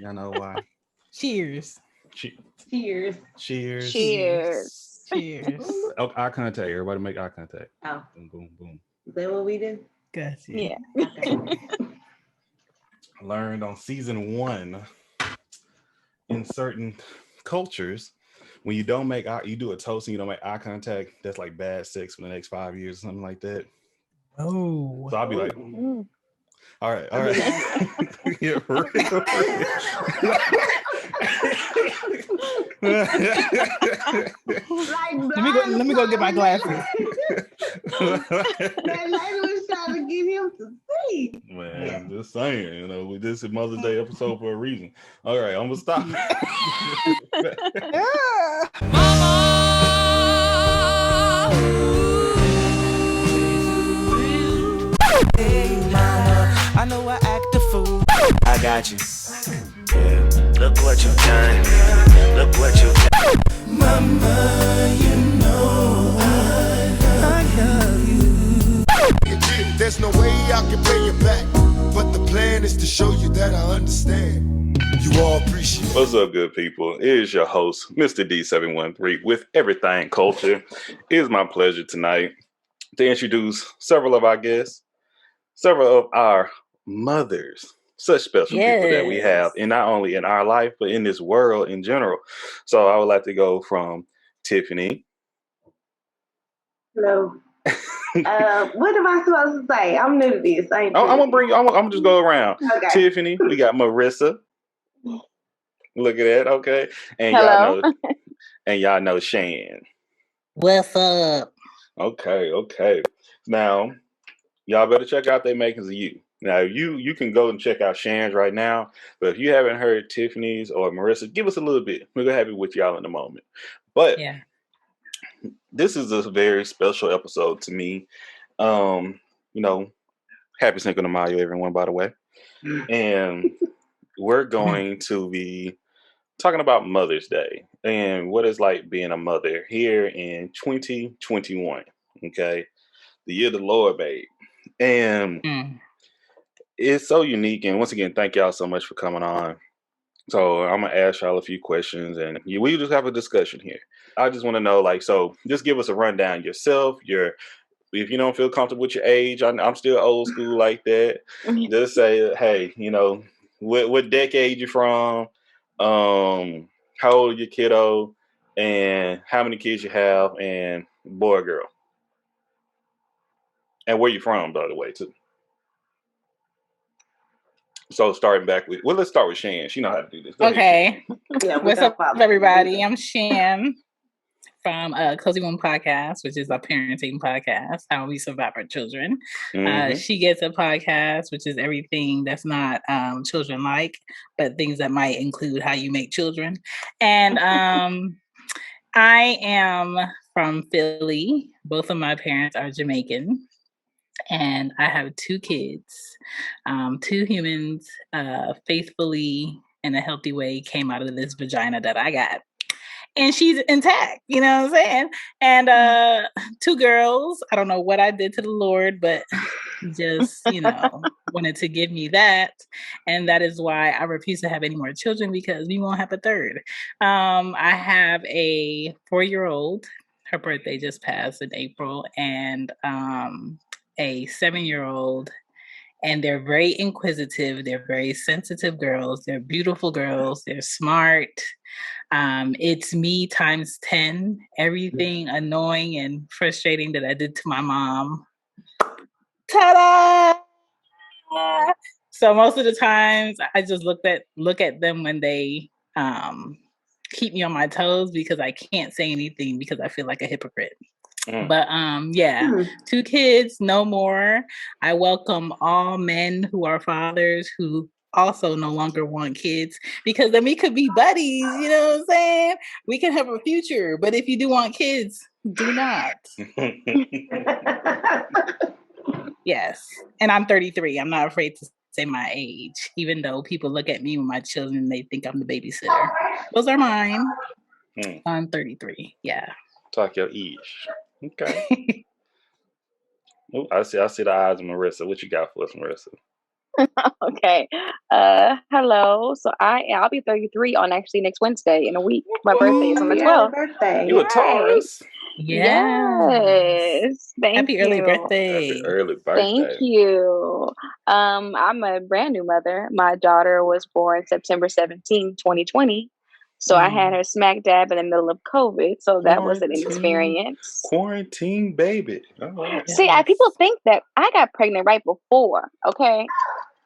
Y'all know why. Cheers. Che- Cheers. Cheers. Cheers. Cheers. Oh, eye contact. Everybody make eye contact. Oh, Boom, boom, boom. is that what we do? Gotcha. Yeah. Okay. Learned on season 1 in certain cultures, when you don't make eye, you do a toast and you don't make eye contact, that's like bad sex for the next 5 years or something like that. Oh. So I'll be like, Mm. all right. Yeah, for real. Let me go get my glasses. That lady was trying to get him to see. Man, I'm just saying, this is Mother's Day episode for a reason. All right, I'm gonna stop. I know I act a fool. I got you. Yeah. Look what you've done. Look what you've done. Mama, you know I love you. There's no way I can pay you back, but the plan is to show you that I understand. You all appreciate it. What's up, good people? It is your host, Mr. D713, with Everything Culture. It is my pleasure tonight to introduce several of our guests, several of our mothers, such special people that we have, and not only in our life, but in this world in general. So I would like to go from Tiffany. Hello. What am I supposed to say? I'm new to this. I'm gonna just go around. Okay. Tiffany, we got Marissa. Look at that, okay. And Hello. y'all know Shan. What's up? Okay. Now, y'all better check out their makings of you. Now, you can go and check out Shan's right now, but if you haven't heard Tiffany's or Marissa, give us a little bit. We're gonna have it with y'all in a moment. But Yeah. this is a very special episode to me. Happy Cinco de Mayo, everyone, by the way. And we're going to be talking about Mother's Day and what it's like being a mother here in 2021. Okay, the year of the Lord, babe. And it's so unique. And once again, thank y'all so much for coming on. So I'm gonna ask y'all a few questions, and we just have a discussion here. I just want to know, so just give us a rundown yourself. If you don't feel comfortable with your age, I'm still old school like that. Just say, hey, what decade you from, how old your kiddo, and how many kids you have, and boy or girl, and where you from, by the way, too. So starting back with, let's start with Shan. She know how to do this. Go ahead, Yeah, what's up, everybody? I'm Shan from Cozy One Podcast, which is a parenting podcast, how we survive our children. She Gets a Podcast, which is everything that's not children-like, but things that might include how you make children. And I am from Philly. Both of my parents are Jamaican. And I have 2 kids, 2 humans, faithfully, in a healthy way, came out of this vagina that I got. And she's intact, you know what I'm saying? And 2 girls. I don't know what I did to the Lord, but just, wanted to give me that. And that is why I refuse to have any more children, because we won't have a third. I have a 4-year-old. Her birthday just passed in April. And a 7-year-old, and they're very inquisitive. They're very sensitive girls. They're beautiful girls. They're smart. It's me times 10. Everything annoying and frustrating that I did to my mom. Ta-da! So most of the times I just look at them when they keep me on my toes, because I can't say anything because I feel like a hypocrite. But 2 kids, no more. I welcome all men who are fathers who also no longer want kids, because then we could be buddies, you know what I'm saying? We can have a future, but if you do want kids, do not. Yes. And I'm 33. I'm not afraid to say my age, even though people look at me with my children, they think I'm the babysitter. Those are mine. I'm 33. Yeah. Talk your ish. Okay. I see the eyes of Marissa. What you got for us, Marissa? Okay. Hello. So I'll be 33 on actually next Wednesday in a week. My birthday is on the Happy 12th. early birthday. You a Taurus? Yes. Thank Happy early you. birthday. Happy early Thank birthday. you. I'm a brand new mother. My daughter was born September 17, 2020. So I had her smack dab in the middle of COVID. So that was an experience. Quarantine baby. All right. See, people think that I got pregnant right before. Okay.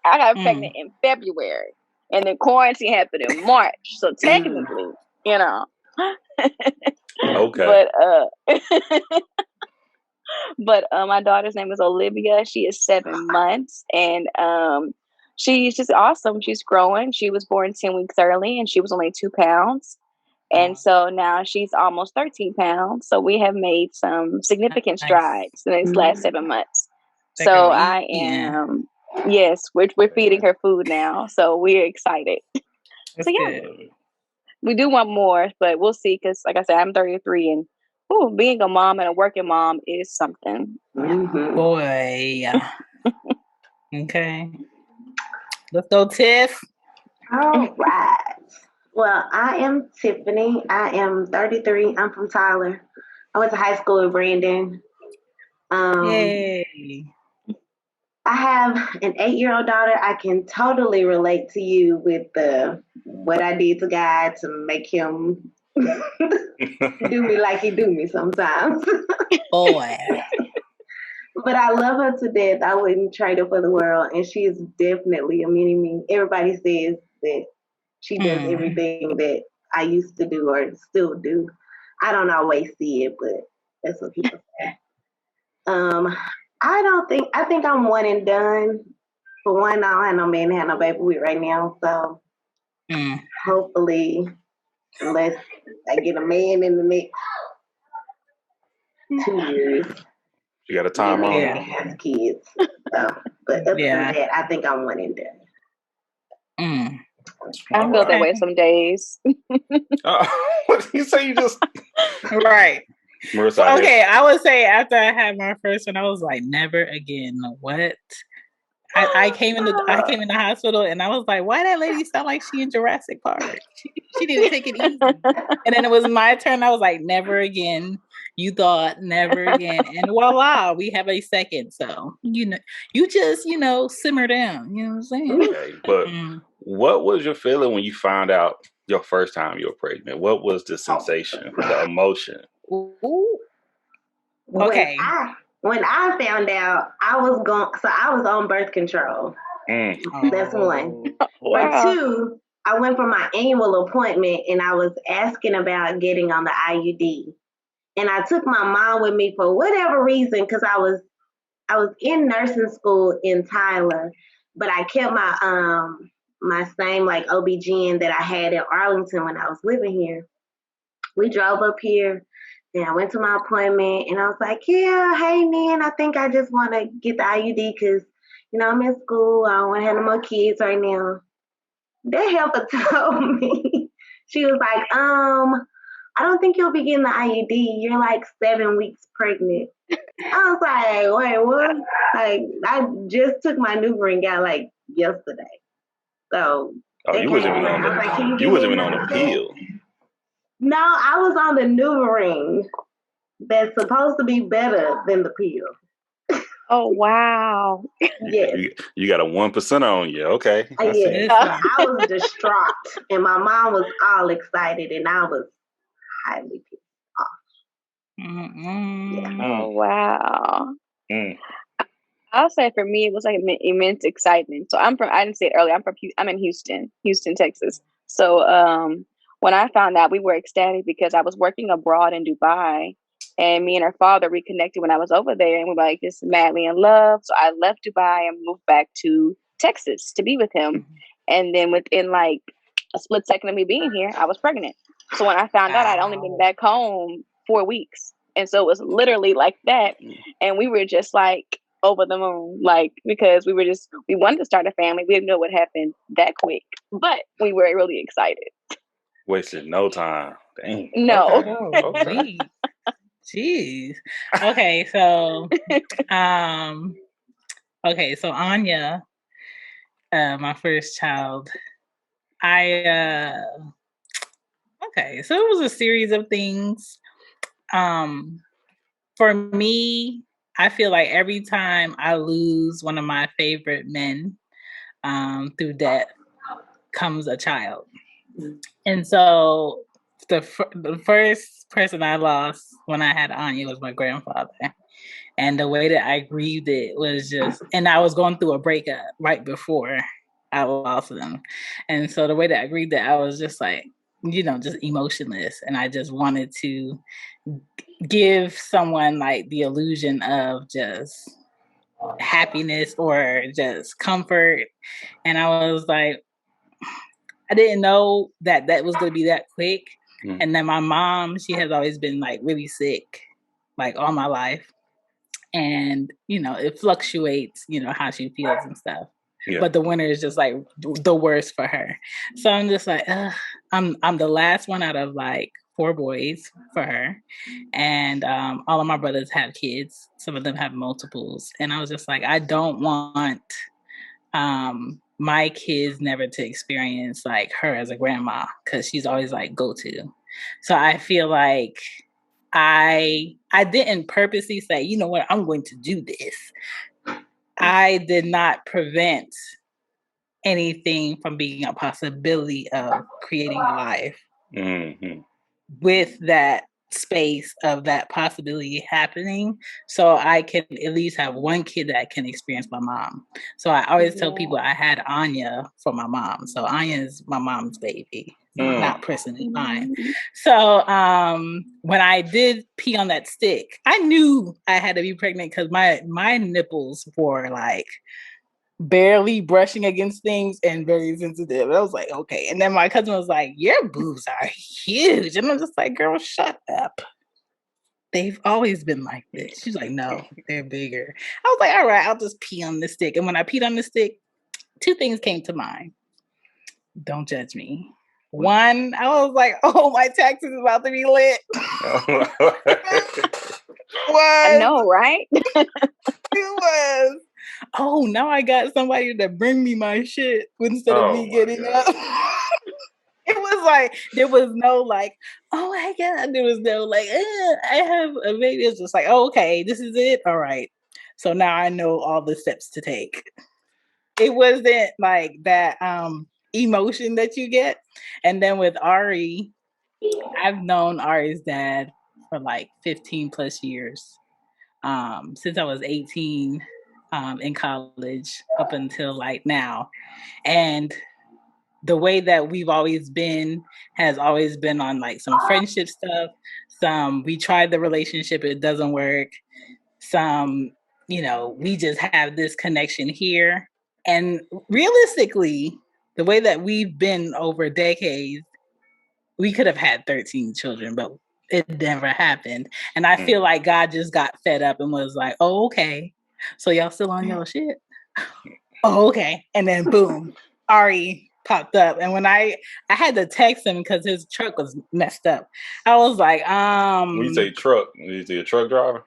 I got pregnant in February. And then quarantine happened in March. So technically, you know. Okay. But my daughter's name is Olivia. She is 7 months, and she's just awesome. She's growing. She was born 10 weeks early, and she was only 2 pounds. And so now she's almost 13 pounds. So we have made some significant strides in these last 7 months. So I am, yes, we're feeding her food now. So we're excited. So yeah, we do want more, but we'll see. Because like I said, I'm 33, and being a mom and a working mom is something. Boy. Okay. Let's go, Tiff. All right. Well, I am Tiffany. I am 33. I'm from Tyler. I went to high school in Brandon. Yay. I have an 8-year-old daughter. I can totally relate to you with what I did to God to make him do me like he do me sometimes. Boy. But I love her to death. I wouldn't trade her for the world. And she is definitely a mini-me. Everybody says that she does everything that I used to do or still do. I don't always see it, but that's what people say. I think I'm one and done. For one, I don't have no man to have no baby with right now. So hopefully, unless I get a man in the next 2 years. You got a time on it? Has kids. So, but other than that, I think I'm one and done. I feel that way some days. What you say? You just right. Marissa, okay, I would say after I had my first one, I was like, never again. What? I came in the hospital and I was like, why that lady sound like she in Jurassic Park? She didn't take it easy. And then it was my turn. I was like, never again. You thought never again. And voila, we have a second. So, you just, simmer down. You know what I'm saying? Okay, but what was your feeling when you found out your first time you were pregnant? What was the sensation, the emotion? Ooh. Okay. When I found out, I was on birth control. That's one. Wow. But two, I went for my annual appointment and I was asking about getting on the IUD. And I took my mom with me for whatever reason, because I was in nursing school in Tyler, but I kept my same like OB-GYN that I had in Arlington when I was living here. We drove up here. And I went to my appointment and I was like, yeah, hey, man, I think I just want to get the IUD because, I'm in school. I don't want to have no more kids right now. That helper told me, she was like, I don't think you'll be getting the IUD. You're like 7 weeks pregnant. I was like, wait, what? Like, I just took my NuvaRing out like yesterday. So. You wasn't even on the pill. No, I was on the NuvaRing that's supposed to be better than the pill. Oh, wow. Yes. You got a 1% on you. Okay. Yes. I was distraught, and my mom was all excited, and I was highly pissed off. Yeah. Oh, wow. I'll say for me, it was like immense excitement. So I didn't say it earlier, I'm in Houston, Texas. So, when I found out, we were ecstatic because I was working abroad in Dubai, and me and her father reconnected when I was over there, and we were like just madly in love. So I left Dubai and moved back to Texas to be with him. And then within like a split second of me being here, I was pregnant. So when I found out, I'd only been back home 4 weeks. And so it was literally like that. And we were just like over the moon, like, because we wanted to start a family. We didn't know what happened that quick, but we were really excited. Wasted no time. Dang. No. Okay. Jeez. Okay, so so Anya, My first child. Okay, so it was a series of things. For me, I feel like every time I lose one of my favorite men through death comes a child. And so the first person I lost when I had Anya was my grandfather. And the way that I grieved it was just, and I was going through a breakup right before I lost them. And so the way that I grieved it, I was just like, just emotionless. And I just wanted to give someone like the illusion of just happiness or just comfort. And I was like, I didn't know that was going to be that quick. And then my mom, she has always been like really sick, like all my life. And, it fluctuates, how she feels and stuff. Yeah. But the winter is just like the worst for her. So I'm just like, I'm the last one out of like 4 boys for her. And all of my brothers have kids. Some of them have multiples. And I was just like, I don't want my kids never to experience like her as a grandma, because she's always like go-to. So I feel like I didn't purposely say, you know what, I'm going to do this. I did not prevent anything from being a possibility of creating a life with that space of that possibility happening, so I can at least have one kid that can experience my mom. So I always tell people I had Anya for my mom. So Anya is my mom's baby, not personally mine. So when I did pee on that stick, I knew I had to be pregnant because my nipples were like barely brushing against things and very sensitive. I was like, okay. And then my cousin was like, your boobs are huge. And I'm just like, girl, shut up. They've always been like this. She's like, no, they're bigger. I was like, all right, I'll just pee on the stick. And when I peed on the stick, 2 things came to mind. Don't judge me. One, I was like, oh, my tax is about to be lit. I know, right? It was. Oh, now I got somebody to bring me my shit instead of me getting up. It was like, there was no like, oh my God. There was no like, I have a baby. It's just like, oh, okay, this is it. All right. So now I know all the steps to take. It wasn't like that emotion that you get. And then with Ari, I've known Ari's dad for like 15 plus years. Since I was 18 in college up until like now. And the way that we've always been has always been on like some friendship stuff. Some we tried the relationship, it doesn't work. Some, we just have this connection here. And realistically, the way that we've been over decades, we could have had 13 children, but it never happened. And I feel like God just got fed up and was like, oh, okay. So y'all still on y'all shit? Oh, okay. And then boom, Ari popped up. And when I had to text him because his truck was messed up. I was like, When you say truck, is he a truck driver?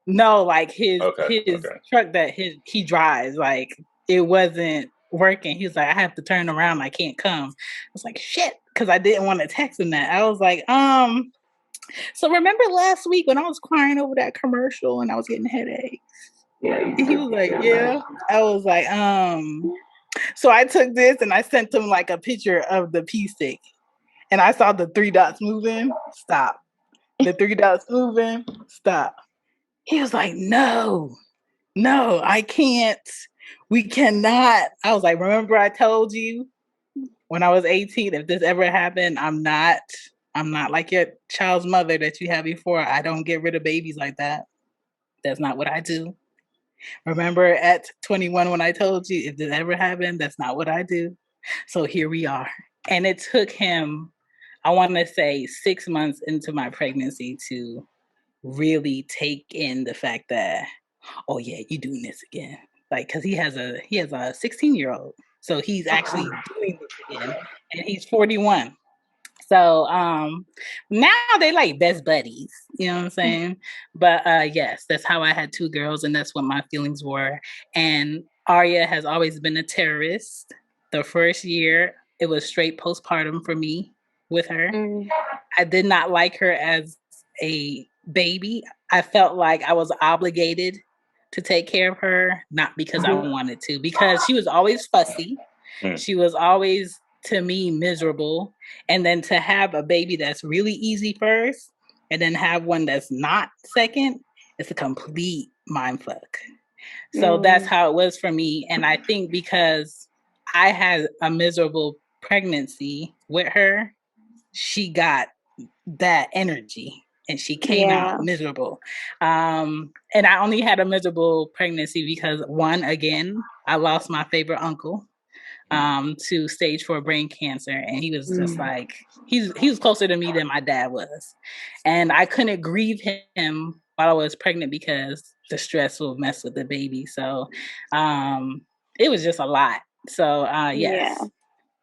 No, like his truck that he drives, like it wasn't working. He was like, I have to turn around, I can't come. I was like, shit, because I didn't want to text him that. I was like, so remember last week when I was crying over that commercial and I was getting headaches? Yeah. He was like, yeah. I was like, so I took this and I sent him like a picture of the pee stick. And I saw the 3 dots moving, stop. The 3 dots moving, stop. He was like, no, I can't. We cannot. I was like, remember I told you when I was 18, if this ever happened, I'm not like your child's mother that you had before. I don't get rid of babies like that. That's not what I do. Remember at 21 when I told you, if this ever happened, that's not what I do. So here we are. And it took him, I want to say 6 months into my pregnancy to really take in the fact that, oh yeah, you doing this again. Like, cause he has a 16-year-old. So he's actually doing this again. And he's 41. So now they like best buddies, you know what I'm saying? But yes, that's how I had 2 girls, and that's what my feelings were. And Arya has always been a terrorist. The first year, it was straight postpartum for me with her. I did not like her as a baby. I felt like I was obligated to take care of her, not because I wanted to, because she was always fussy. She was always, to me, miserable. And then to have a baby that's really easy first, and then have one that's not second, it's a complete mindfuck. So that's how it was for me. And I think because I had a miserable pregnancy with her, she got that energy and she came out miserable. And I only had a miserable pregnancy because one, again, I lost my favorite uncle to stage 4 brain cancer. And he was just like, he was closer to me than my dad was. And I couldn't grieve him while I was pregnant because the stress will mess with the baby. So it was just a lot. So yes.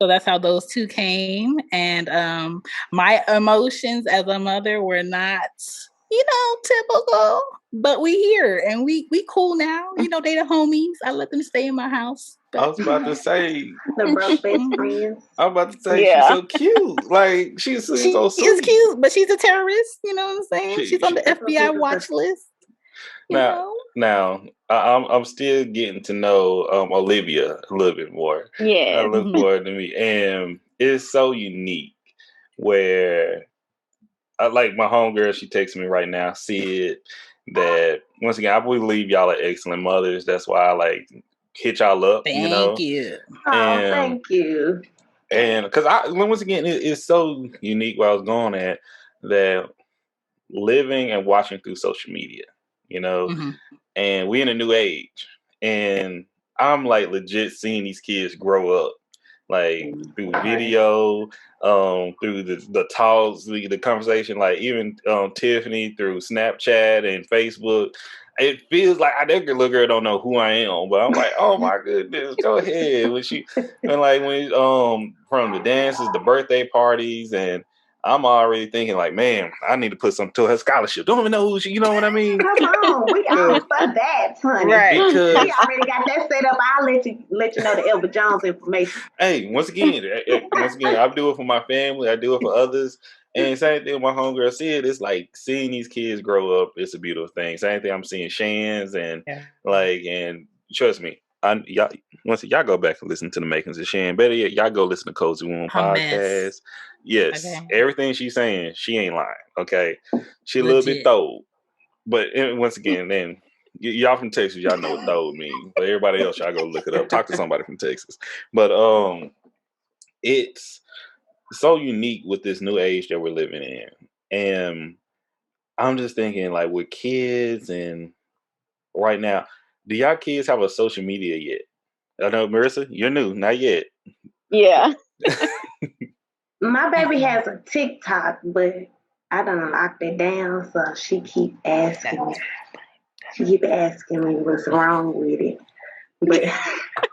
So that's how those two came. And my emotions as a mother were not, typical, but we here and we cool now. They the homies. I let them stay in my house. I was about to say the best friends. I was about to say she's so cute. Like she's so sweet. She's cute, but she's a terrorist. You know what I'm saying? She's on the FBI watch list. Now, I'm still getting to know Olivia a little bit more. Yeah, I look forward to me, and it's so unique. Where I like my homegirl, she texts me right now. Said that once again, I believe y'all are excellent mothers. That's why I hit y'all up. Thank you. Thank you. And because once again, it's so unique where I was going at that living and watching through social media. And we in a new age, and I'm legit seeing these kids grow up, through video, through the talks, the conversation, even Tiffany through Snapchat and Facebook. It feels like that little girl don't know who I am, but I'm like, oh my goodness, go ahead. When from the dances, the birthday parties, and I'm already thinking man, I need to put something to her scholarship. Don't even know who she, you know what I mean? Come on, we all for that, honey. Right. Because we already got that set up. I'll let you know the Elba Jones information. Hey, once again, I do it for my family. I do it for others. And same thing my homegirl said, it's seeing these kids grow up, it's a beautiful thing. Same thing I'm seeing Shan's and and trust me, y'all go back and listen to the makings of Shan. Better yet, y'all go listen to Cozy Womb podcast. Yes, everything she's saying, she ain't lying. Okay, she a little bit throwed, but once again, then y'all from Texas, y'all know what throwed means. But everybody else, y'all go look it up. Talk to somebody from Texas. But it's so unique with this new age that we're living in, and I'm just thinking with kids and right now. Do y'all kids have a social media yet? I know, Marissa, you're new, not yet. Yeah. My baby has a TikTok, but I done locked it down, so she keep asking me. She keep asking me what's wrong with it. But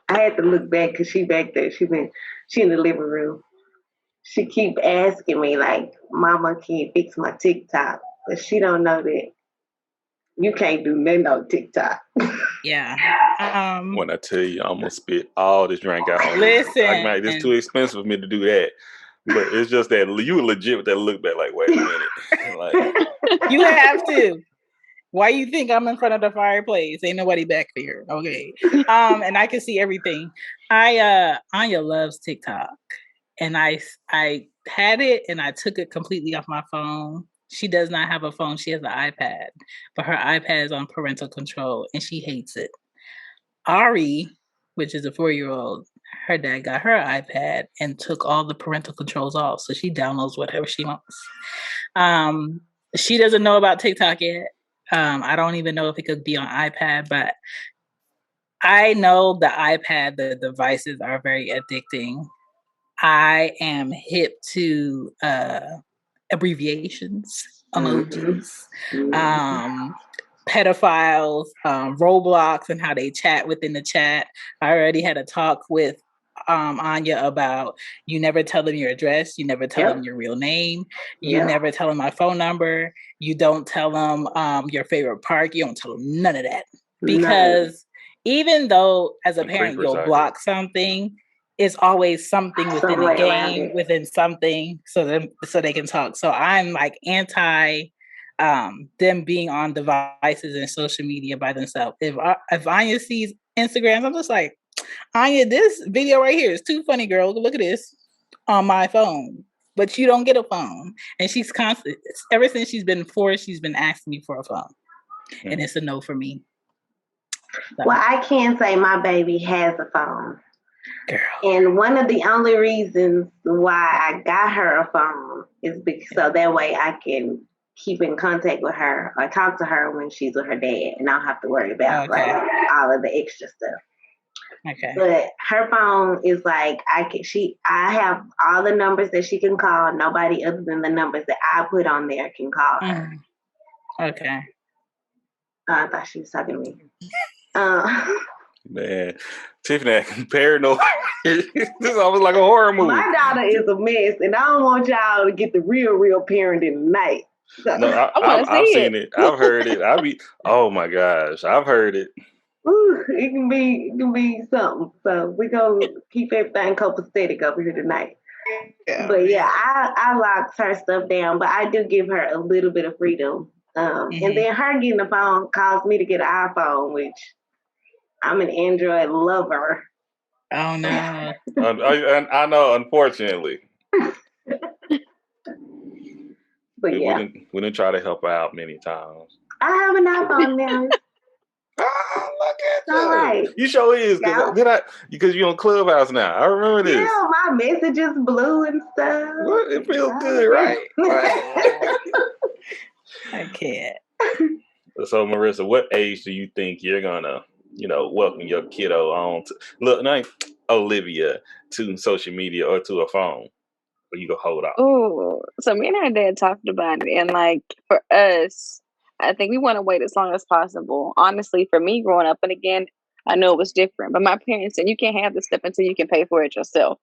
I had to look back because she back there. She in the living room. She keep asking me Mama, can you fix my TikTok? But she don't know that you can't do nothing on TikTok. Yeah. When I tell you, I'm gonna spit all this drink out. Listen, it's too expensive for me to do that. But it's just that you legit with that look back, wait a minute. You have to. Why you think I'm in front of the fireplace? Ain't nobody back there. Okay. And I can see everything. Anya loves TikTok. And I had it and I took it completely off my phone. She does not have a phone. She has an iPad, but her iPad is on parental control and she hates it. Ari, which is a 4-year-old, her dad got her iPad and took all the parental controls off. So she downloads whatever she wants. She doesn't know about TikTok yet. I don't even know if it could be on iPad, but I know the iPad, the devices are very addicting. I am hip to abbreviations, emojis, pedophiles, Roblox, and how they chat within the chat. I already had a talk with Anya about you never tell them your address, you never tell them your real name, you never tell them my phone number, you don't tell them your favorite park, you don't tell them none of that. Because even though as a parent you'll block something, it's always something within the game, within something, so they can talk. So I'm like anti them being on devices and social media by themselves. If Anya sees Instagrams, I'm just like, Anya, this video right here is too funny, girl. Look at this on my phone. But you don't get a phone. And she's constant. Ever since she's been 4, she's been asking me for a phone. Mm. And it's a no for me. So. Well, I can say my baby has a phone. Girl. And one of the only reasons why I got her a phone is because so that way I can keep in contact with her or talk to her when she's with her dad, and I don't have to worry about like all of the extra stuff. Okay. But her phone is like I have all the numbers that she can call. Nobody other than the numbers that I put on there can call her. Okay. I thought she was talking to me. Man, Tiffany, paranoid. This is almost like a horror movie. My daughter is a mess, and I don't want y'all to get the real parenting tonight. No, I've seen it. I've heard it. Oh my gosh, I've heard it. Ooh, it can be something. So we're gonna keep everything copacetic over here tonight. Yeah. But yeah, I locked her stuff down, but I do give her a little bit of freedom. And then her getting a phone caused me to get an iPhone, which I'm an Android lover. Oh no. I know, unfortunately. But yeah. We didn't try to help her out many times. I have an iPhone now. Oh, look at you. All right. You sure is, because you're on Clubhouse now. I remember this. Yeah, my messages blue and stuff. Well, it feels good, right? I can't. So, Marissa, what age do you think you're gonna, welcome your kiddo on to Olivia to social media or to a phone? Or you go hold on? Oh, so me and her dad talked about it, and like for us, I think we want to wait as long as possible. Honestly, for me growing up, and again, I know it was different, but my parents said you can't have this stuff until you can pay for it yourself.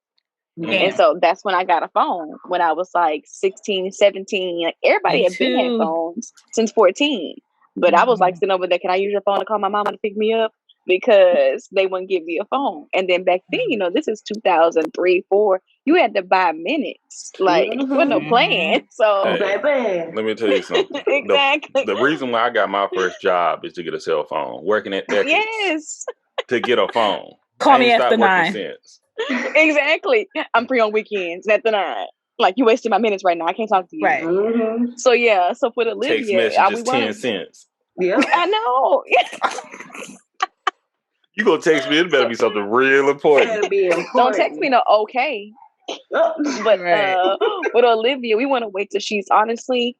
Yeah. And so that's when I got a phone when I was like 16, 17. Like everybody had been had phones since 14. But I was like sitting over there, can I use your phone to call my mama to pick me up? Because they wouldn't give me a phone. And then back then, this is 2003, 2004. You had to buy minutes. Like, with no plan. So, let me tell you something. Exactly. The reason why I got my first job is to get a cell phone. Working at Eckerd's. Yes. To get a phone. Call me after 9. Since. Exactly. I'm free on weekends after 9. Like, you wasting my minutes right now. I can't talk to you. Right. Mm-hmm. So, yeah. So, for Olivia, text messages 10 cents. Yeah. I know. You gonna text me? It better be something real important. Don't text me no okay. But with Olivia, we want to wait till she's honestly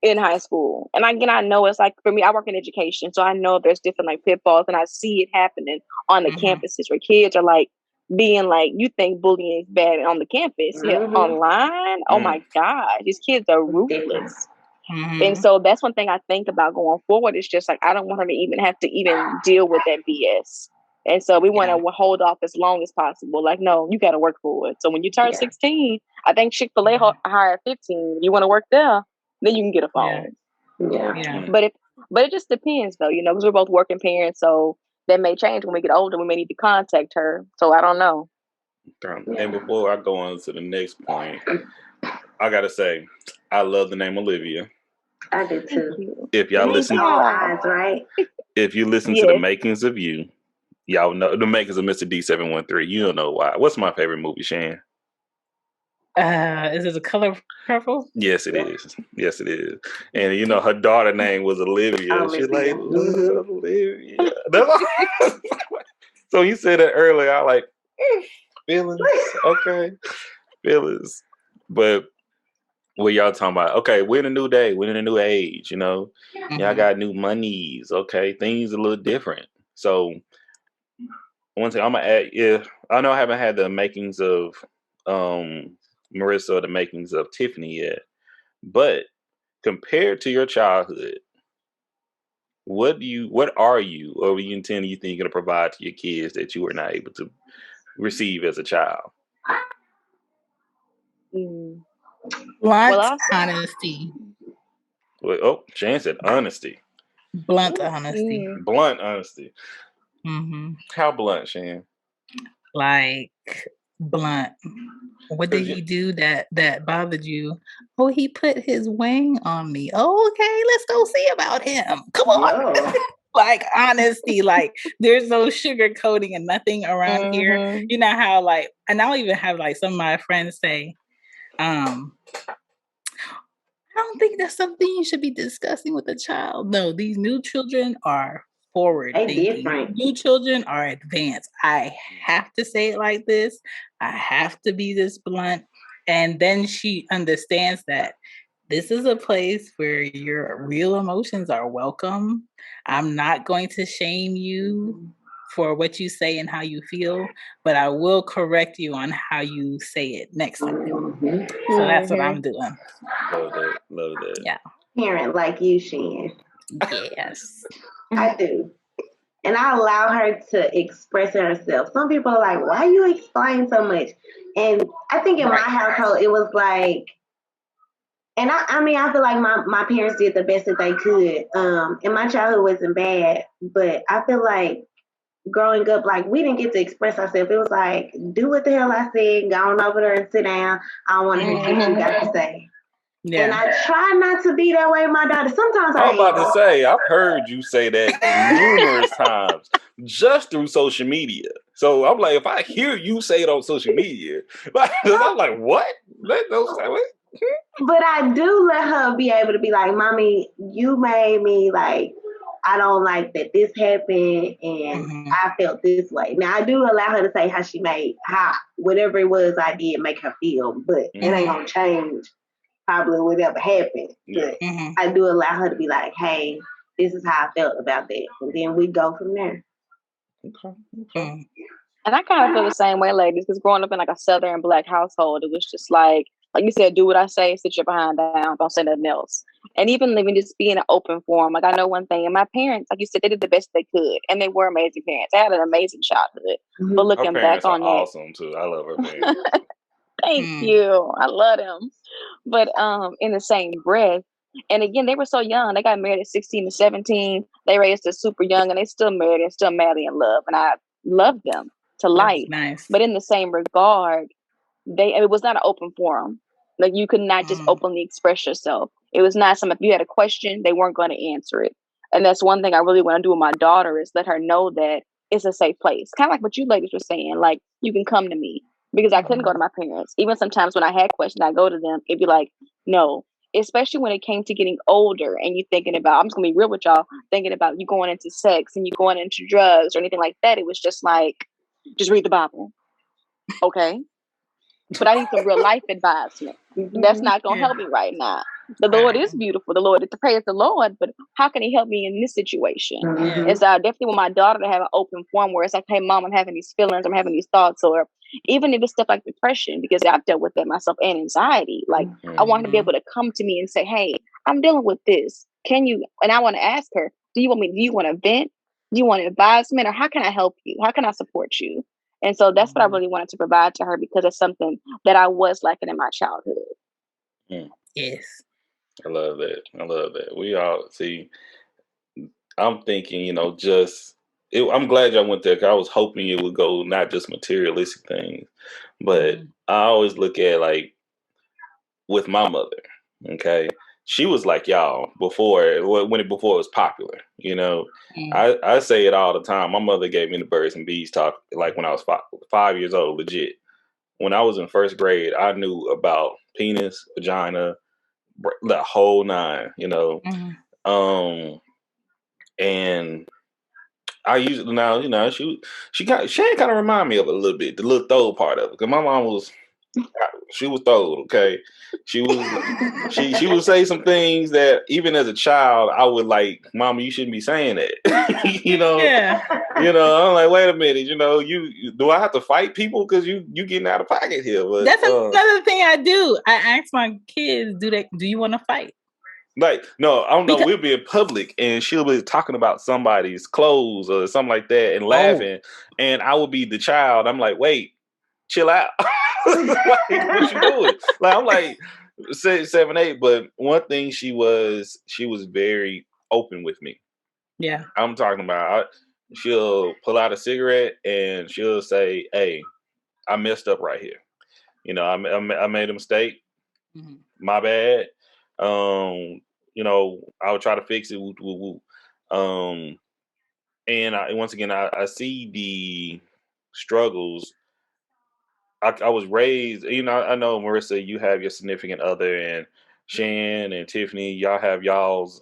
in high school. And again, I know it's like, for me, I work in education, so I know there's different like pitfalls, and I see it happening on the campuses where kids are like being like, you think bullying is bad on the campus, online. Oh my God, these kids are ruthless. And so that's one thing I think about going forward. It's just like, I don't want her to even have to even deal with that BS. And so we want to hold off as long as possible. Like, no, you got to work for it. So when you turn 16, I think Chick-fil-A hire 15. You want to work there, then you can get a phone. Yeah. But it just depends though, because we're both working parents. So that may change when we get older. We may need to contact her. So I don't know. And before I go on to the next point, I got to say, I love the name Olivia. I do too. If y'all listen, right? If you listen to The Makings of You, y'all know The Makings of Mr. D713. You don't know why. What's my favorite movie, Shan? Is it The Color Purple? Yes, it is. Yes, it is. And her daughter name was Olivia. She's like, Olivia. So you said that earlier. I like feelings. Okay, feelings. But what y'all talking about? Okay, we're in a new day. We're in a new age. Y'all got new monies. Okay, things a little different. So one thing I'm gonna add. Yeah, I know I haven't had the makings of Marissa or the makings of Tiffany yet, but compared to your childhood, what are you or you intend you think you're gonna provide to your kids that you were not able to receive as a child? Blunt honesty. Shan said honesty. Blunt honesty. Blunt honesty. Mm-hmm. How blunt, Shan? Like blunt. What did he do that bothered you? Oh, he put his wing on me. Oh, okay, let's go see about him. Come on. Like honesty, like there's no sugarcoating and nothing around here. You know how like, and I'll even have like some of my friends say, I don't think that's something you should be discussing with a child. No, these new children are forward thinking. New children are advanced. I have to say it like this. I have to be this blunt. And then she understands that this is a place where your real emotions are welcome. I'm not going to shame you for what you say and how you feel, but I will correct you on how you say it next time. So that's what I'm doing. Love that. Love that. Yeah. Parent like you, Shan. Yes. I do. And I allow her to express herself. Some people are like, why you explain so much? And I think in my household, it was like, and I mean, I feel like my parents did the best that they could. And my childhood wasn't bad, but I feel like growing up, like we didn't get to express ourselves. It was like, do what the hell I said, go on over there and sit down. I don't want to hear what you got to say. Yeah. And I try not to be that way with my daughter. Sometimes I'm about to say, I've heard you say that numerous times just through social media. So I'm like, if I hear you say it on social media, I'm like, what? But I do let her be able to be like, Mommy, you made me like, I don't like that this happened and I felt this way. Now I do allow her to say how she made, how whatever it was I did make her feel, but it ain't gonna change probably whatever happened. But I do allow her to be like, hey, this is how I felt about that. And then we go from there. Okay. And I kind of feel the same way, ladies, because growing up in like a Southern Black household, it was just like you said, do what I say, sit your behind down, don't say nothing else. And even living just be in an open forum. Like I know one thing, and my parents, like you said, they did the best they could, and they were amazing parents. I had an amazing childhood. But looking back on that, awesome too. I love her parents. Thank you. I love them. But in the same breath, and again, they were so young. They got married at 16 to 17. They raised us super young, and they still married and still madly in love. And I love them to life. Nice. But in the same regard, it was not an open forum. Like you could not just openly express yourself. It was not something. If you had a question, they weren't going to answer it. And that's one thing I really want to do with my daughter is let her know that it's a safe place. Kind of like what you ladies were saying. Like you can come to me because I couldn't go to my parents. Even sometimes when I had questions, I go to them. It'd be like, no. Especially when it came to getting older and you thinking about, I'm just gonna be real with y'all, thinking about you going into sex and you going into drugs or anything like that. It was just like, just read the Bible. Okay. But I need some real life advisement. That's not gonna help me right now. The Lord is beautiful. The Lord, to praise the Lord, but how can He help me in this situation? And so I definitely want my daughter to have an open forum where it's like, hey, Mom, I'm having these feelings, I'm having these thoughts, or even if it's stuff like depression, because I've dealt with that myself, and anxiety. Like I want her to be able to come to me and say, hey, I'm dealing with this. Can you? And I want to ask her, do you want to vent? Do you want advisement, or how can I help you? How can I support you? And so that's what I really wanted to provide to her because it's something that I was lacking in my childhood. Yes. I love that. I love that. We all see, I'm thinking, I'm glad y'all went there because I was hoping it would go not just materialistic things, but I always look at like with my mother, okay? She was like y'all before it was popular, I say it all the time. My mother gave me the birds and bees talk like when I was 5 years old, legit. When I was in first grade, I knew about penis, vagina, the whole nine, and I used now, she kind of remind me of it a little bit, the little throw part of it, because my mom was. She was throwed, okay. She would say some things that even as a child I would like, Mama, you shouldn't be saying that. Yeah. I'm like, wait a minute, you do I have to fight people because you getting out of pocket here? But that's another thing I do. I ask my kids, do you want to fight? Like, no, I don't know. We'll be in public and she'll be talking about somebody's clothes or something like that and laughing, and I will be the child. I'm like, wait, chill out. Like, what you doing? Like, I'm like 6, 7, 8. But one thing she was very open with me. Yeah. I'm talking about she'll pull out a cigarette and she'll say, "Hey, I messed up right here. You know, I made a mistake. Mm-hmm. My bad. You know, I would try to fix it. Woo, woo, woo." And once again, I see the struggles. I was raised, you know, I know, Marissa, you have your significant other, and Shan and Tiffany, y'all have y'all's,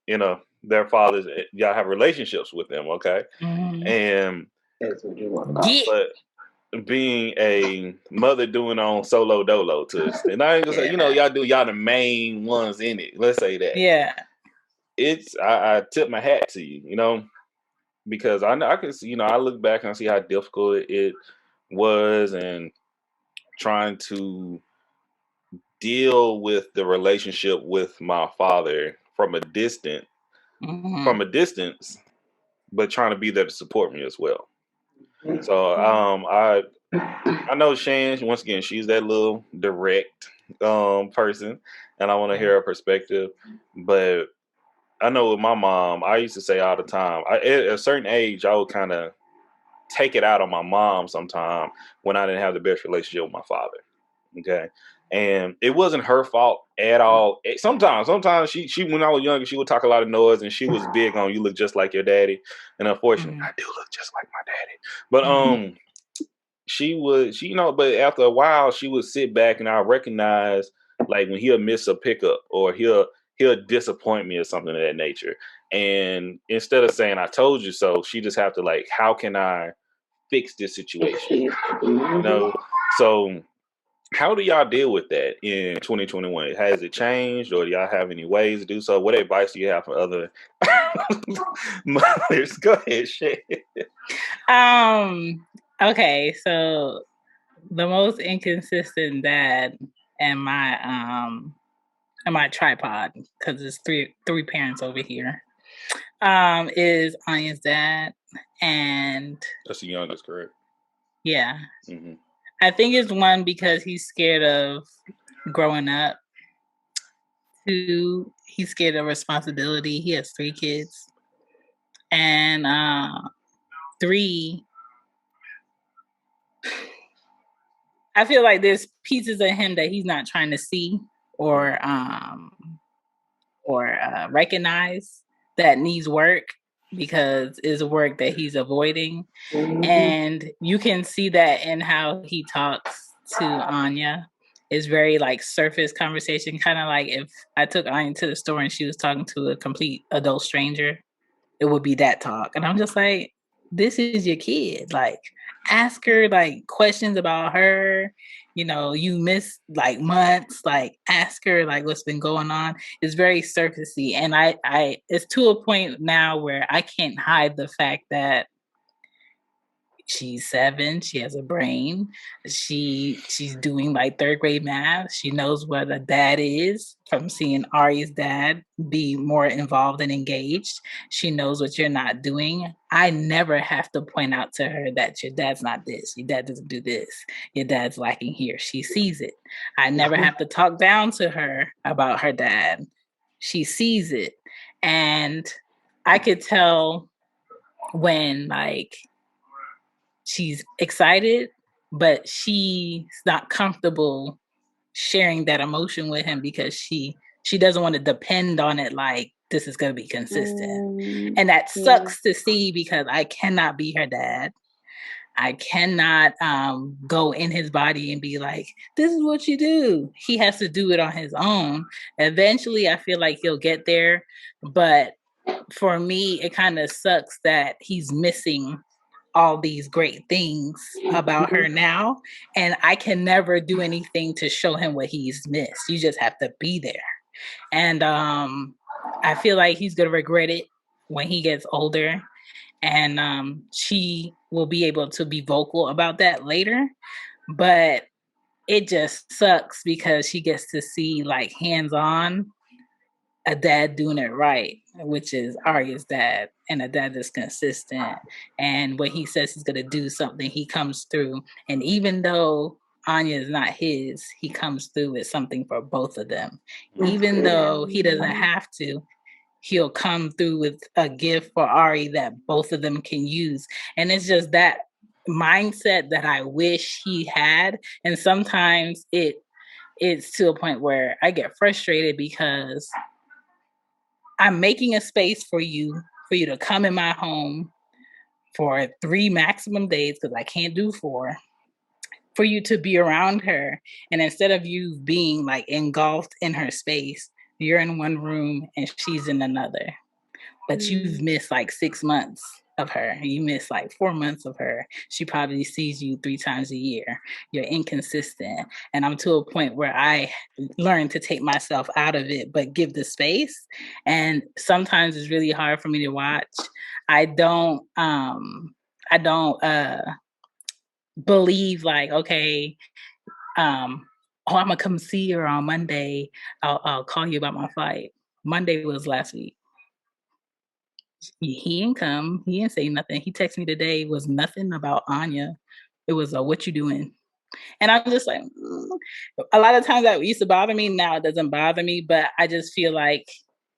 you know, their fathers, y'all have relationships with them, okay? Mm-hmm. And that's what you want to but being a mother doing on solo dolo to us, and I ain't gonna say, you know, y'all the main ones in it. Let's say that. Yeah. I tip my hat to you, you know, because I can see, you know, I look back and I see how difficult it was, and trying to deal with the relationship with my father from a distance, but trying to be there to support me as well. So I know Shan, once again, she's that little direct person, and I want to hear her perspective. But I know with my mom, I used to say all the time, at a certain age, I would kind of take it out on my mom sometime when I didn't have the best relationship with my father. Okay. And it wasn't her fault at all. Sometimes she when I was younger, she would talk a lot of noise, and she was big on, "You look just like your daddy." And unfortunately, I do look just like my daddy. But she, you know, but after a while, she would sit back, and I recognize, like, when he'll miss a pickup or he'll disappoint me or something of that nature. And instead of saying, "I told you so," she just have to, like, how can I fix this situation? You know? So how do y'all deal with that in 2021? Has it changed, or do y'all have any ways to do so? What advice do you have for other mothers? Go ahead, Shay. Okay, so the most inconsistent dad and my tripod, because it's three parents over here, is Anya's dad, and that's the youngest, correct? Yeah. Mm-hmm. I think it's one, because he's scared of growing up. 2, he's scared of responsibility. He has 3 kids. And 3, I feel like there's pieces of him that he's not trying to see or recognize that needs work, because it's work that he's avoiding. Mm-hmm. And you can see that in how he talks to Anya. It's very like surface conversation, kind of like if I took Anya to the store and she was talking to a complete adult stranger, it would be that talk. And I'm just like, this is your kid. Like, ask her like questions about her. You know, you miss like months, like ask her like what's been going on. It's very surfacey. And I it's to a point now where I can't hide the fact that she's 7. She has a brain. She's doing like 3rd grade math. She knows what a dad is from seeing Ari's dad be more involved and engaged. She knows what you're not doing. I never have to point out to her that your dad's not this. Your dad doesn't do this. Your dad's lacking here. She sees it. I never have to talk down to her about her dad. She sees it. And I could tell when like she's excited, but she's not comfortable sharing that emotion with him, because she doesn't want to depend on it like this is going to be consistent. And that sucks to see, because I cannot be her dad. I cannot go in his body and be like, this is what you do. He has to do it on his own. Eventually, I feel like he'll get there. But for me, it kind of sucks that he's missing all these great things about her now, and I can never do anything to show him what he's missed. You just have to be there. And I feel like he's gonna regret it when he gets older, and she will be able to be vocal about that later. But it just sucks, because she gets to see like hands-on a dad doing it right, which is Arya's dad, and a dad that's consistent. And when he says he's going to do something, he comes through. And even though Anya is not his, he comes through with something for both of them. Even though he doesn't have to, he'll come through with a gift for Ari that both of them can use. And it's just that mindset that I wish he had. And sometimes it's to a point where I get frustrated because I'm making a space for you to come in my home for 3 maximum days, because I can't do 4, for you to be around her. And instead of you being like engulfed in her space, you're in one room and she's in another. But you've missed like 6 months of her. You missed like 4 months of her. She probably sees you 3 times a year. You're inconsistent. And I'm to a point where I learned to take myself out of it, but give the space. And sometimes it's really hard for me to watch. I don't believe like, okay, I'm gonna come see her on Monday. I'll call you about my flight. Monday was last week. He didn't come. He didn't say nothing. He texted me today. It was nothing about Anya. It was what you doing? And I'm just like, a lot of times that used to bother me. Now it doesn't bother me, but I just feel like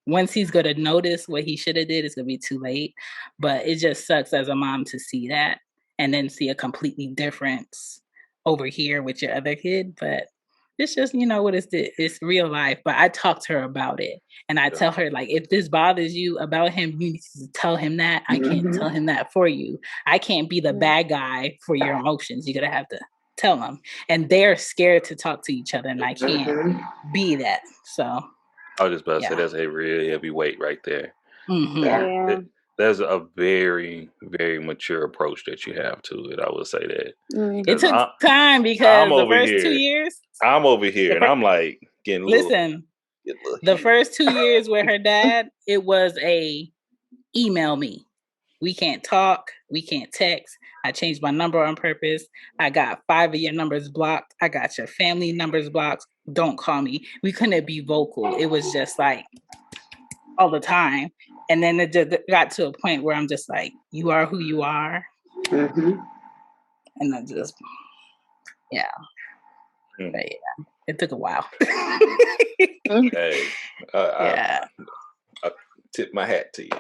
once he's going to notice what he should have did, it's going to be too late. But it just sucks as a mom to see that and then see a completely difference over here with your other kid. But it's just, what it's real life. But I talk to her about it. And I tell her, like, if this bothers you about him, you need to tell him that. I can't tell him that for you. I can't be the bad guy for your emotions. You're going to have to tell them. And they're scared to talk to each other. And I can't be that. So I was just about to say, that's a really heavy weight right there. Yeah. There's a very, very mature approach that you have to it. I will say that. It took time because the first 2 years. I'm over here and I'm like getting the first 2 years with her dad, it was email me. We can't talk. We can't text. I changed my number on purpose. I got 5 of your numbers blocked. I got your family numbers blocked. Don't call me. We couldn't be vocal. It was just like all the time. And then it just got to a point where I'm just like, you are who you are. And I just, But yeah, it took a while. Hey, I tip my hat to you.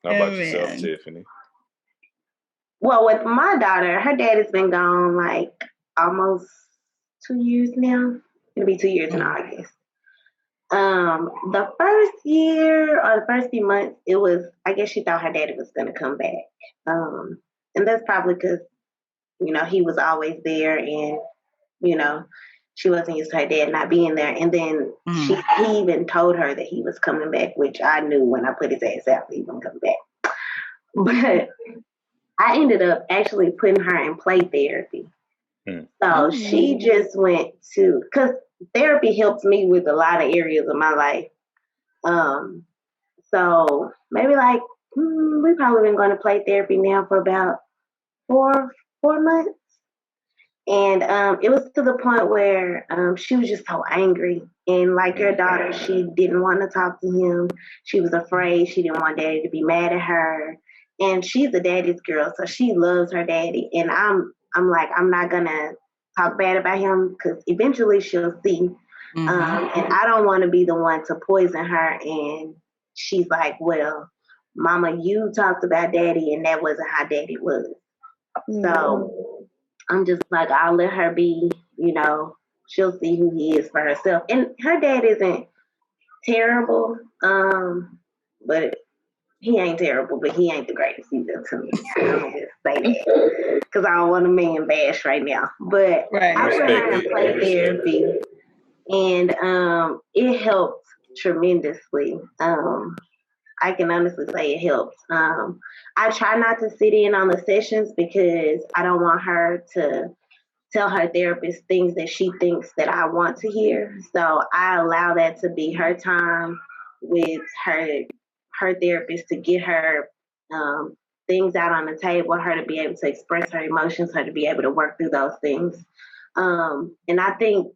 How about yourself, Tiffany? Well, with my daughter, her dad has been gone like almost 2 years now. It'll be 2 years in August. The first year or the first few months, it was, I guess she thought her daddy was going to come back. And that's probably because, he was always there and, she wasn't used to her dad not being there. And then he even told her that he was coming back, which I knew when I put his ass out that he was going to come back. But I ended up actually putting her in play therapy. So she just went to, because therapy helps me with a lot of areas of my life. So maybe like, we've probably been going to play therapy now for about four months. And it was to the point where she was just so angry. And like your daughter, she didn't want to talk to him. She was afraid. She didn't want daddy to be mad at her. And she's a daddy's girl, so she loves her daddy. And I'm like, I'm not going to talk bad about him because eventually she'll see. And I don't want to be the one to poison her. And she's like, well, Mama, you talked about daddy and that wasn't how daddy was. So I'm just like, I'll let her be, she'll see who he is for herself. And her dad isn't terrible, but he ain't terrible, but he ain't the greatest either to me. I'm going to just say that because I don't want a man bash right now. But I put her in play therapy, and it helped tremendously. I can honestly say it helps. I try not to sit in on the sessions because I don't want her to tell her therapist things that she thinks that I want to hear. So I allow that to be her time with her therapist to get her things out on the table, her to be able to express her emotions, her to be able to work through those things. And I think,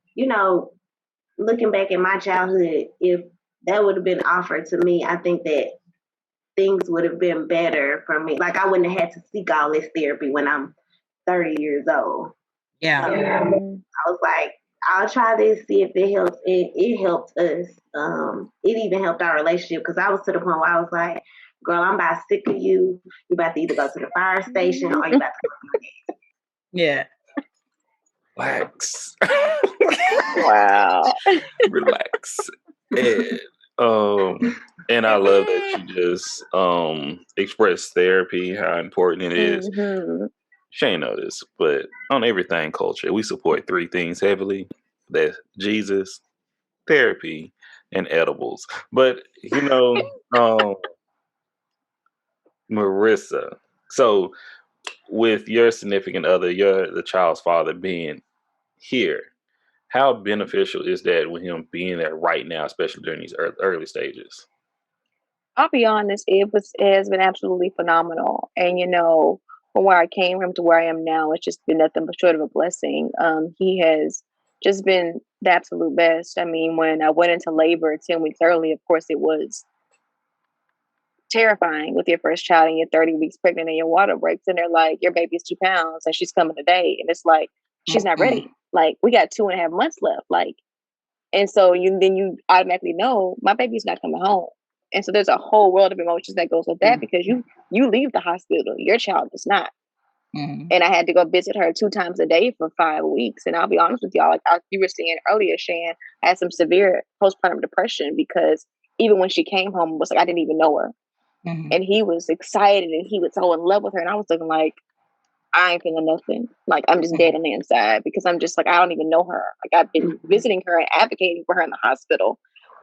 looking back at my childhood, if that would have been offered to me, I think that things would have been better for me. Like I wouldn't have had to seek all this therapy when I'm 30 years old. Yeah. I was like, I'll try this, see if it helps. It helped us. It even helped our relationship because I was to the point where I was like, girl, I'm about sick of you. You about to either go to the fire station or you about to go to bed. Yeah. Relax. Wow. Relax. And I love that you just express therapy, how important it is. Mm-hmm. Shane know this, but on everything culture, we support three things heavily. That's Jesus, therapy, and edibles. But Marissa, so with your significant other, the child's father being here, how beneficial is that with him being there right now, especially during these early stages? I'll be honest, it has been absolutely phenomenal. And from where I came from to where I am now, it's just been nothing but short of a blessing. He has just been the absolute best. I mean, when I went into labor 10 weeks early, of course it was terrifying with your first child and you're 30 weeks pregnant and your water breaks and they're like, your baby's 2 pounds and she's coming today. And it's like, she's not ready. Like, we got 2.5 months left. Like, and so you automatically know my baby's not coming home. And so there's a whole world of emotions that goes with that because you leave the hospital, your child does not. Mm-hmm. And I had to go visit her 2 times a day for 5 weeks. And I'll be honest with y'all, like you were saying earlier, Shan, I had some severe postpartum depression because even when she came home, it was like I didn't even know her. Mm-hmm. And he was excited and he was so in love with her. And I was looking like, I ain't feeling nothing. Like, I'm just dead on the inside because I'm just like, I don't even know her. Like, I've been visiting her and advocating for her in the hospital.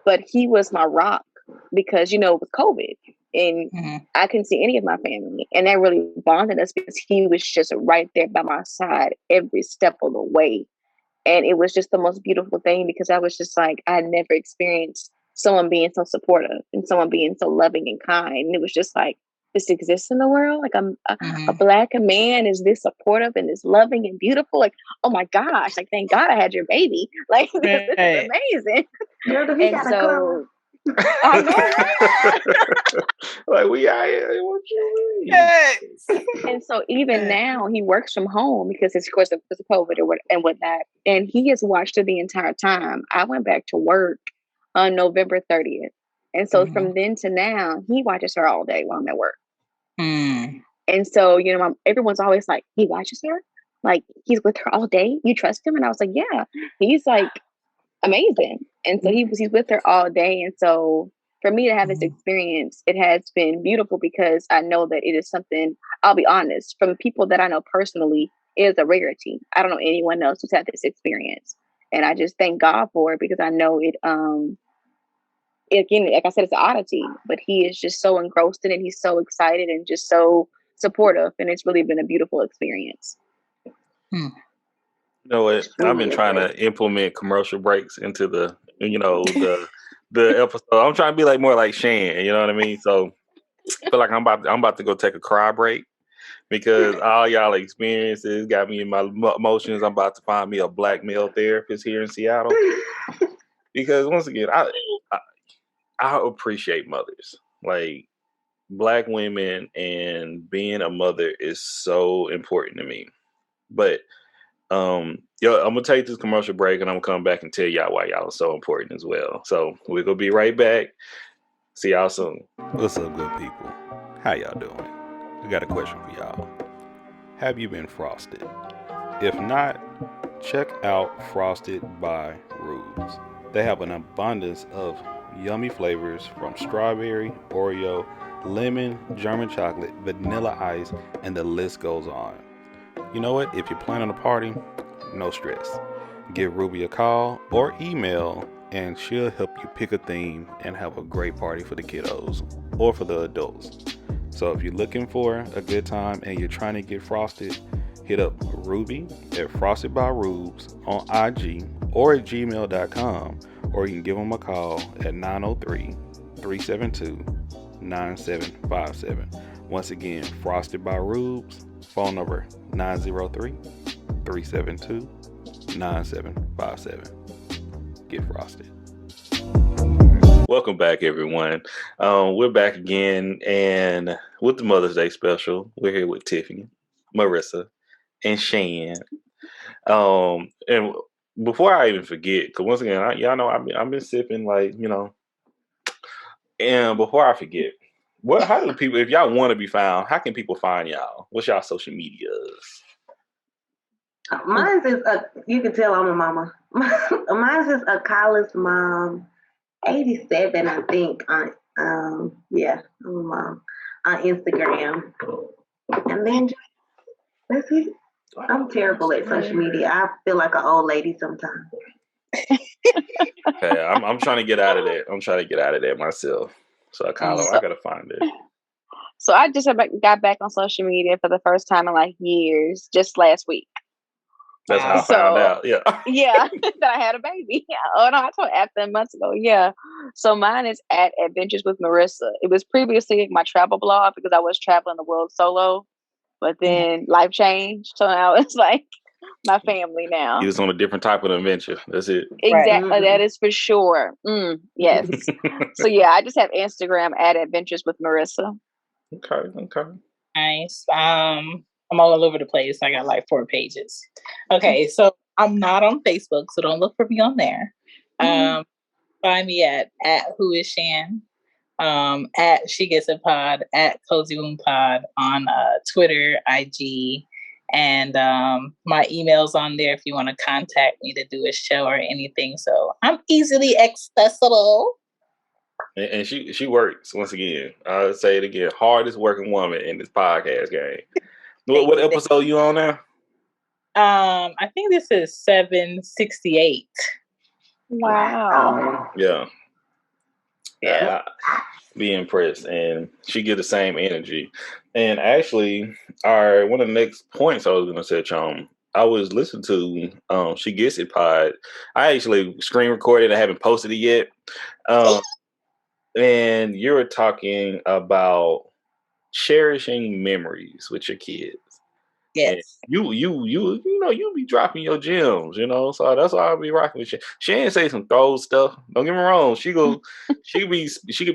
But he was my rock because, it was COVID. And I couldn't see any of my family. And that really bonded us because he was just right there by my side every step of the way. And it was just the most beautiful thing because I was just like, I had never experienced someone being so supportive and someone being so loving and kind. And it was just like, this exists in the world. Like a Black man is this supportive and this loving and beautiful. Like, oh my gosh! Like, thank God I had your baby. Like, this is amazing. And so, I know, right? Like, we are here. What you mean? Yes. And so even now he works from home because it's, of course, because of COVID and whatnot. And he has watched her the entire time. I went back to work on November 30th. And so from then to now, he watches her all day while I'm at work. And so, everyone's always like, he watches her? Like, he's with her all day? You trust him? And I was like, yeah, he's like amazing. And so he's with her all day. And so for me to have this experience, it has been beautiful because I know that it is something, I'll be honest, from people that I know personally, it is a rarity. I don't know anyone else who's had this experience. And I just thank God for it because I know it, again, like I said, it's an oddity, but he is just so engrossed in it. He's so excited and just so supportive. And it's really been a beautiful experience. You know what? I've been trying to implement commercial breaks into the episode. I'm trying to be like more like Shan, you know what I mean? So I feel like I'm about to go take a cry break because all y'all experiences got me in my emotions. I'm about to find me a Black male therapist here in Seattle. Because once again, I appreciate mothers. Like, Black women and being a mother is so important to me. But I'm gonna take this commercial break and I'm gonna come back and tell y'all why y'all are so important as well. So we're gonna be right back. See y'all soon. What's up, good people? How y'all doing? We got a question for y'all. Have you been frosted? If not, check out Frosted by Rubes. They have an abundance of yummy flavors from strawberry, Oreo, lemon, German chocolate, vanilla ice, and the list goes on. You know what? If you're planning a party, no stress. Give Ruby a call or email and she'll help you pick a theme and have a great party for the kiddos or for the adults. So if you're looking for a good time and you're trying to get frosted, hit up Ruby at Frosted by Rubes on IG or at gmail.com, or you can give them a call at 903-372-9757. Once again, Frosted by Rubes, phone number 903-372-9757. Get frosted. Welcome back, everyone. We're back again, and with the Mother's Day special, we're here with Tiffany, Marissa, and Shan. And before I even forget, because once again, y'all know I've been sipping, like, you know. And before I forget, how do people, if y'all want to be found, how can people find y'all? What's y'all social medias? Mine's is you can tell I'm a mama. Mine's is a college mom, 87, I think. Yeah, I'm a mom on Instagram, and then that's it. I'm terrible at social media. I feel like an old lady sometimes. Okay, I'm trying to get out of that. I'm trying to get out of that myself. So I gotta find it. So I just got back on social media for the first time in like years, just last week. That's how I found out. Yeah. Yeah, that I had a baby. Oh no, I told after months ago. Yeah. So mine is at Adventures with Marissa. It was previously my travel blog because I was traveling the world solo, but then life changed. So now it's like my family now. You was on a different type of adventure. That's it. Exactly. Right. That is for sure. Yes. So yeah, I just have Instagram at Adventures with Marissa. Okay. Nice. I'm all over the place. I got like 4 pages. Okay, so I'm not on Facebook, so don't look for me on there. Find me at Who Is Shan, at She Gets a Pod, at Cozy Womb Pod on Twitter, IG, and my email's on there if you want to contact me to do a show or anything. So I'm easily accessible. And she works, once again. I'll say it again, hardest working woman in this podcast game. What episode you on now? I think this is 768. Wow. Yeah. Be impressed, and she get the same energy. And actually, one of the next points I was going to touch on, I was listening to She Gets It Pod. I actually screen recorded. I haven't posted it yet. And you were talking about cherishing memories with your kids. Yes. And you be dropping your gems, so that's why I'll be rocking with you. She ain't say some throw stuff. Don't get me wrong. She could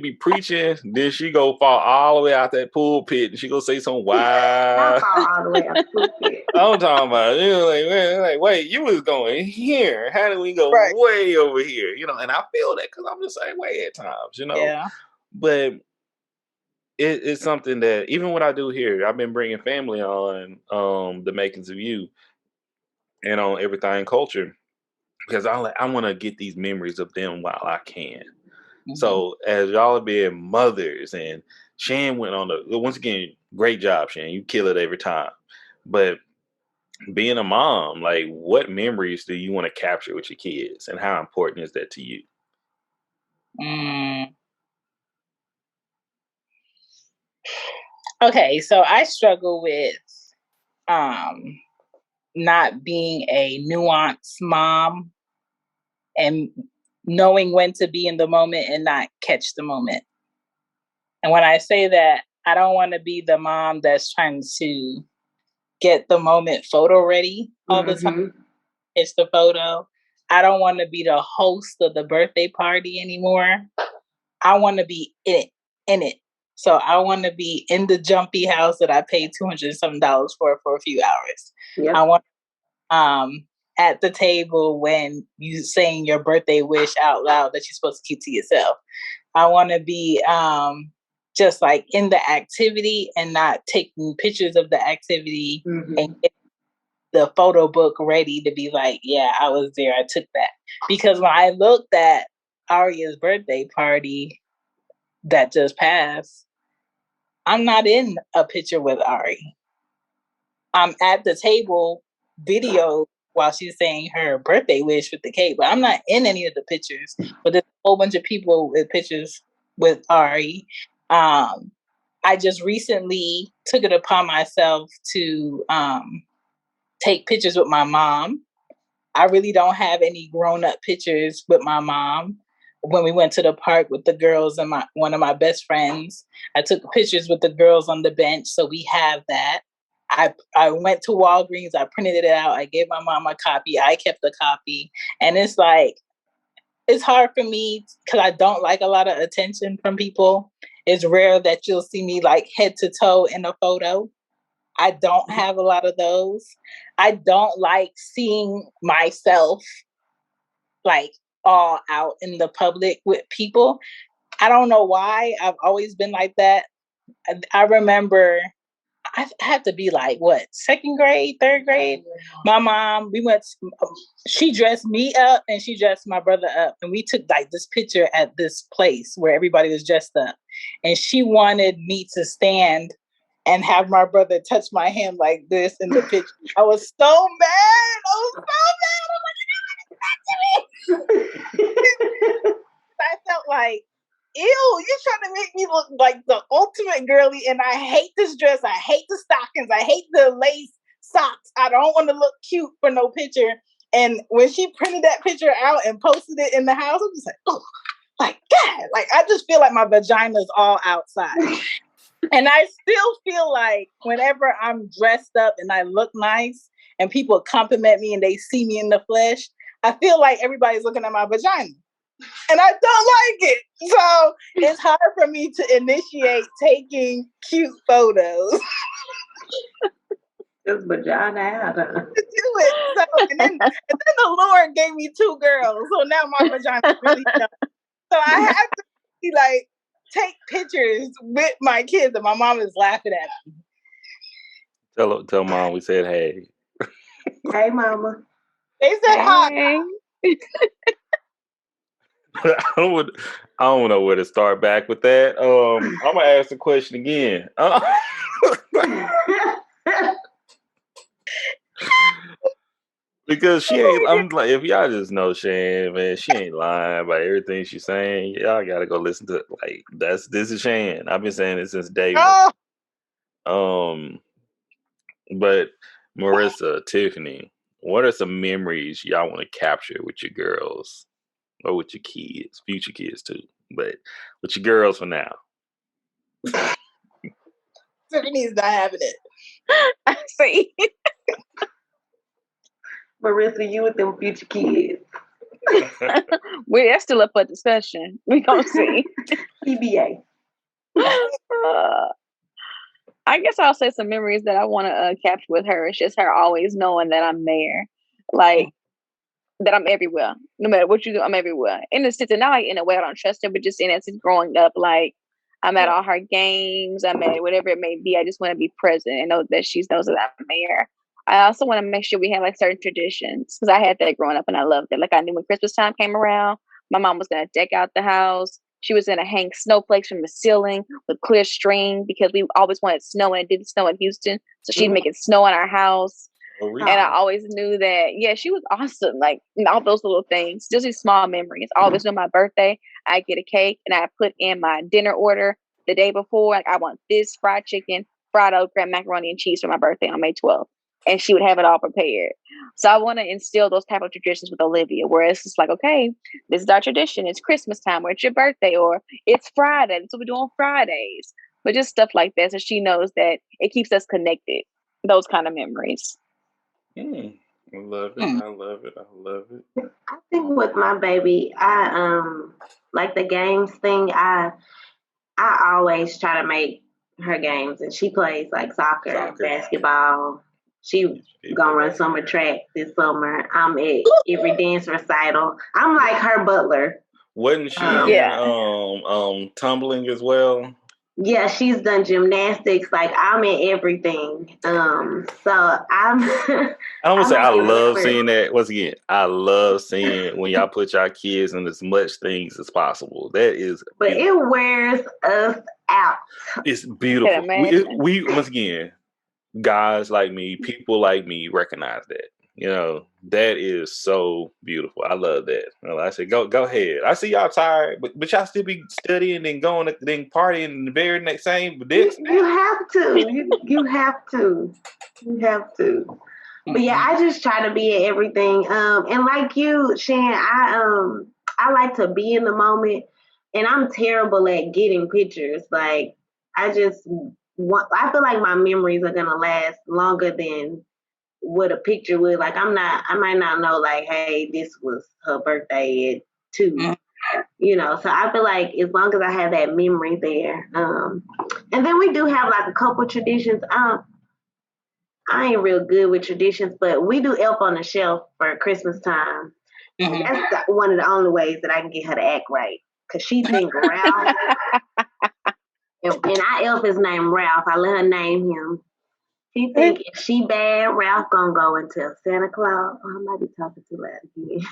be preaching, then she go fall all the way out that pulpit, and she go say some wild. All the way out the pulpit. I'm talking about, wait, you was going here. How did we go way over here? And I feel that because I'm the same way at times, Yeah. But it's something that even what I do here, I've been bringing family on the Makings of You and on Everything Culture, because I want to get these memories of them while I can. Mm-hmm. So as y'all are being mothers, and Shan went on once again, great job, Shan. You kill it every time. But being a mom, like, what memories do you want to capture with your kids, and how important is that to you? Okay, so I struggle with not being a nuanced mom and knowing when to be in the moment and not catch the moment. And when I say that, I don't want to be the mom that's trying to get the moment photo ready all the time. It's the photo. I don't want to be the host of the birthday party anymore. I want to be in it. So I want to be in the jumpy house that I paid $200 for a few hours. Yep. I want at the table when you saying your birthday wish out loud that you're supposed to keep to yourself. I want to be just like in the activity and not taking pictures of the activity and get the photo book ready to be like, yeah, I was there. I took that. Because when I looked at Aria's birthday party that just passed, I'm not in a picture with Ari. I'm at the table video while she's saying her birthday wish with the cake, but I'm not in any of the pictures. But there's a whole bunch of people with pictures with Ari. I just recently took it upon myself to take pictures with my mom. I really don't have any grown-up pictures with my mom. When we went to the park with the girls and one of my best friends, I took pictures with the girls on the bench, so we have that. I went to Walgreens, I printed it out, I gave my mom a copy, I kept the copy, and it's like, it's hard for me because I don't like a lot of attention from people. It's rare that you'll see me like head to toe in a photo. I don't have a lot of those. I don't like seeing myself like all out in the public with people. I don't know why. I've always been like that. I remember I had to be like, what, second grade, third grade? My mom, she dressed me up and she dressed my brother up. And we took like this picture at this place where everybody was dressed up. And she wanted me to stand and have my brother touch my hand like this in the picture. I was so mad. I felt like, ew, you're trying to make me look like the ultimate girly, and I hate this dress. I hate the stockings. I hate the lace socks. I don't want to look cute for no picture. And when she printed that picture out and posted it in the house, I'm just like, oh, like, God. Like, I just feel like my vagina is all outside. And I still feel like whenever I'm dressed up and I look nice and people compliment me and they see me in the flesh, I feel like everybody's looking at my vagina. And I don't like it. So it's hard for me to initiate taking cute photos. This vagina out. To do it. So, and then the Lord gave me 2 girls. So now my vagina really young. So I have to be like, take pictures with my kids. And my mom is laughing at me. Tell mom we said hey. Hey, mama. They said hi. I don't know where to start back with that. I'm gonna ask the question again. Because she ain't. I'm like, if y'all just know Shan, man, she ain't lying about everything she's saying. Y'all gotta go listen to like this is Shan. I've been saying it since day one. But Marissa, Tiffany, what are some memories y'all want to capture with your girls? Or with your kids, future kids too, but with your girls for now. Tiffany's not having it. I see. Marissa, you with them future kids. That's still up for discussion. We gonna see. TBA. I guess I'll say some memories that I want to capture with her. It's just her always knowing that I'm there. Like, that I'm everywhere. No matter what you do, I'm everywhere. In the sense, and not like in a way I don't trust her, but just in essence, growing up, like I'm at all her games, I'm at whatever it may be. I just want to be present and know that she knows that I'm there. I also want to make sure we have like certain traditions because I had that growing up and I loved it. Like I knew when Christmas time came around, my mom was going to deck out the house. She was going to hang snowflakes from the ceiling with clear string because we always wanted snow and it didn't snow in Houston. So she'd make it snow in our house. Oh, really? And I always knew that, yeah, she was awesome. Like all those little things, just these small memories. Always on my birthday, I get a cake and I put in my dinner order the day before. Like I want this fried chicken, fried okra, macaroni and cheese for my birthday on May 12th. And she would have it all prepared. So I want to instill those type of traditions with Olivia, where it's just like, okay, this is our tradition. It's Christmas time or it's your birthday or it's Friday. That's what we do on Fridays. But just stuff like that. So she knows that it keeps us connected. Those kind of memories. I love it. I love it. I love it. I think with my baby, I like the games thing. I always try to make her games, and she plays like soccer. Basketball. She gonna run summer track this summer. I'm at every dance recital. I'm like her butler. Wasn't she tumbling as well? Yeah, she's done gymnastics. Like I'm in everything. So I'm gonna say I love seeing that. Once again, I love seeing when y'all put y'all kids in as much things as possible. That is, but it wears us out. It's beautiful. We once again, guys like me, people like me, recognize that. You know, that is so beautiful. I love that. Well, I said, go ahead. I see y'all tired, but y'all still be studying and going and then partying the very next same day. You have to. You have to. You have to. But yeah, I just try to be at everything. And like you, Shan, I like to be in the moment, and I'm terrible at getting pictures. Like I feel like my memories are gonna last longer than what a picture would. Like I might not know like, hey, this was her birthday at 2, you know. So I feel like as long as I have that memory there, and then we do have like a couple traditions. I ain't real good with traditions, but we do Elf on the Shelf for Christmas time, And that's one of the only ways that I can get her to act right. Because she think Ralph, and our elf is named Ralph. I let her name him. She think if she bad, Ralph gonna go and tell Santa Claus. Oh, I might be talking too loud again.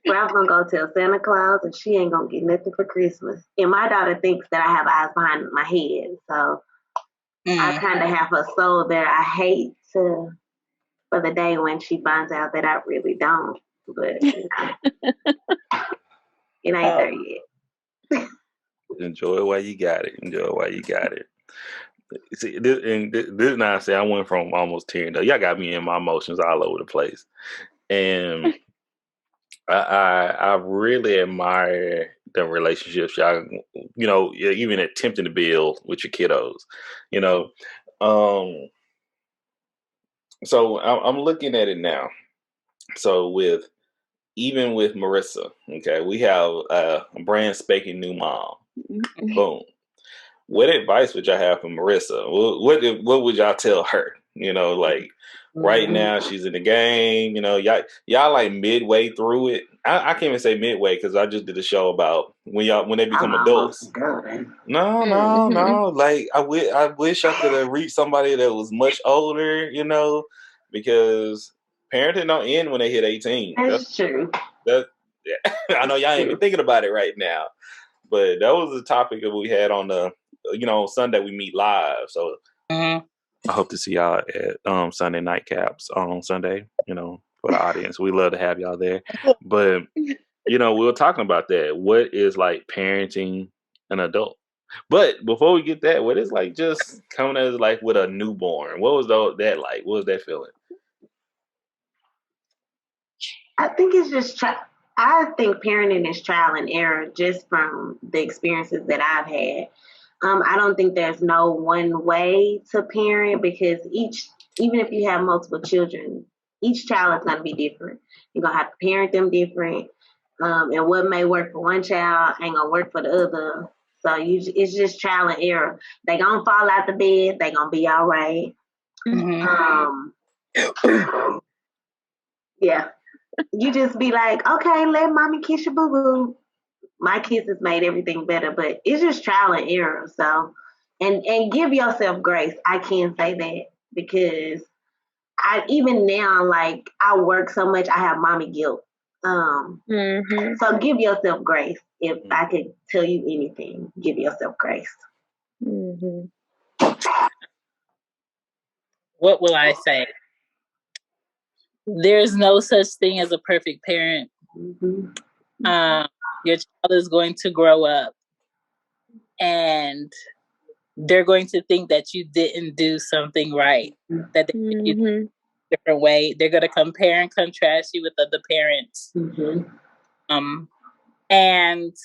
Ralph gonna go tell Santa Claus, and she ain't gonna get nothing for Christmas. And my daughter thinks that I have eyes behind my head, so I kind of have her soul that I hate for the day when she finds out that I really don't. But it ain't there yet. Enjoy it while you got it. Enjoy it while you got it. See, this now I say I went from almost tearing up. Y'all got me in my emotions all over the place, and I really admire the relationships y'all, even attempting to build with your kiddos, So I'm looking at it now. So even with Marissa, okay, we have a brand spanking new mom. Boom. What advice would y'all have for Marissa? What would y'all tell her? Right now she's in the game. Y'all like midway through it. I can't even say midway because I just did a show about when they become adults. No. Like I wish I could have reached somebody that was much older. Because parenting don't end when they hit 18. That's true. I know y'all ain't even thinking about it right now, but that was the topic that we had on the. Sunday we meet live. So I hope to see y'all at Sunday nightcaps on Sunday, for the audience. We love to have y'all there. But, we were talking about that. What is like parenting an adult? But before we get that, what is like just coming as like with a newborn? What was that like? What was that feeling? I think it's just I think parenting is trial and error just from the experiences that I've had. I don't think there's no one way to parent because even if you have multiple children, each child is going to be different. You're going to have to parent them different. And what may work for one child ain't going to work for the other. So it's just trial and error. They going to fall out the bed. They going to be all right. Yeah. You just be like, okay, let mommy kiss your boo-boo. My kisses made everything better, but it's just trial and error. So, and give yourself grace. I can say that because even now, like I work so much, I have mommy guilt. So give yourself grace. If I could tell you anything, give yourself grace. What will I say? There's no such thing as a perfect parent. Your child is going to grow up and they're going to think that you didn't do something right, that they did you a different way. They're going to compare and contrast you with other parents. And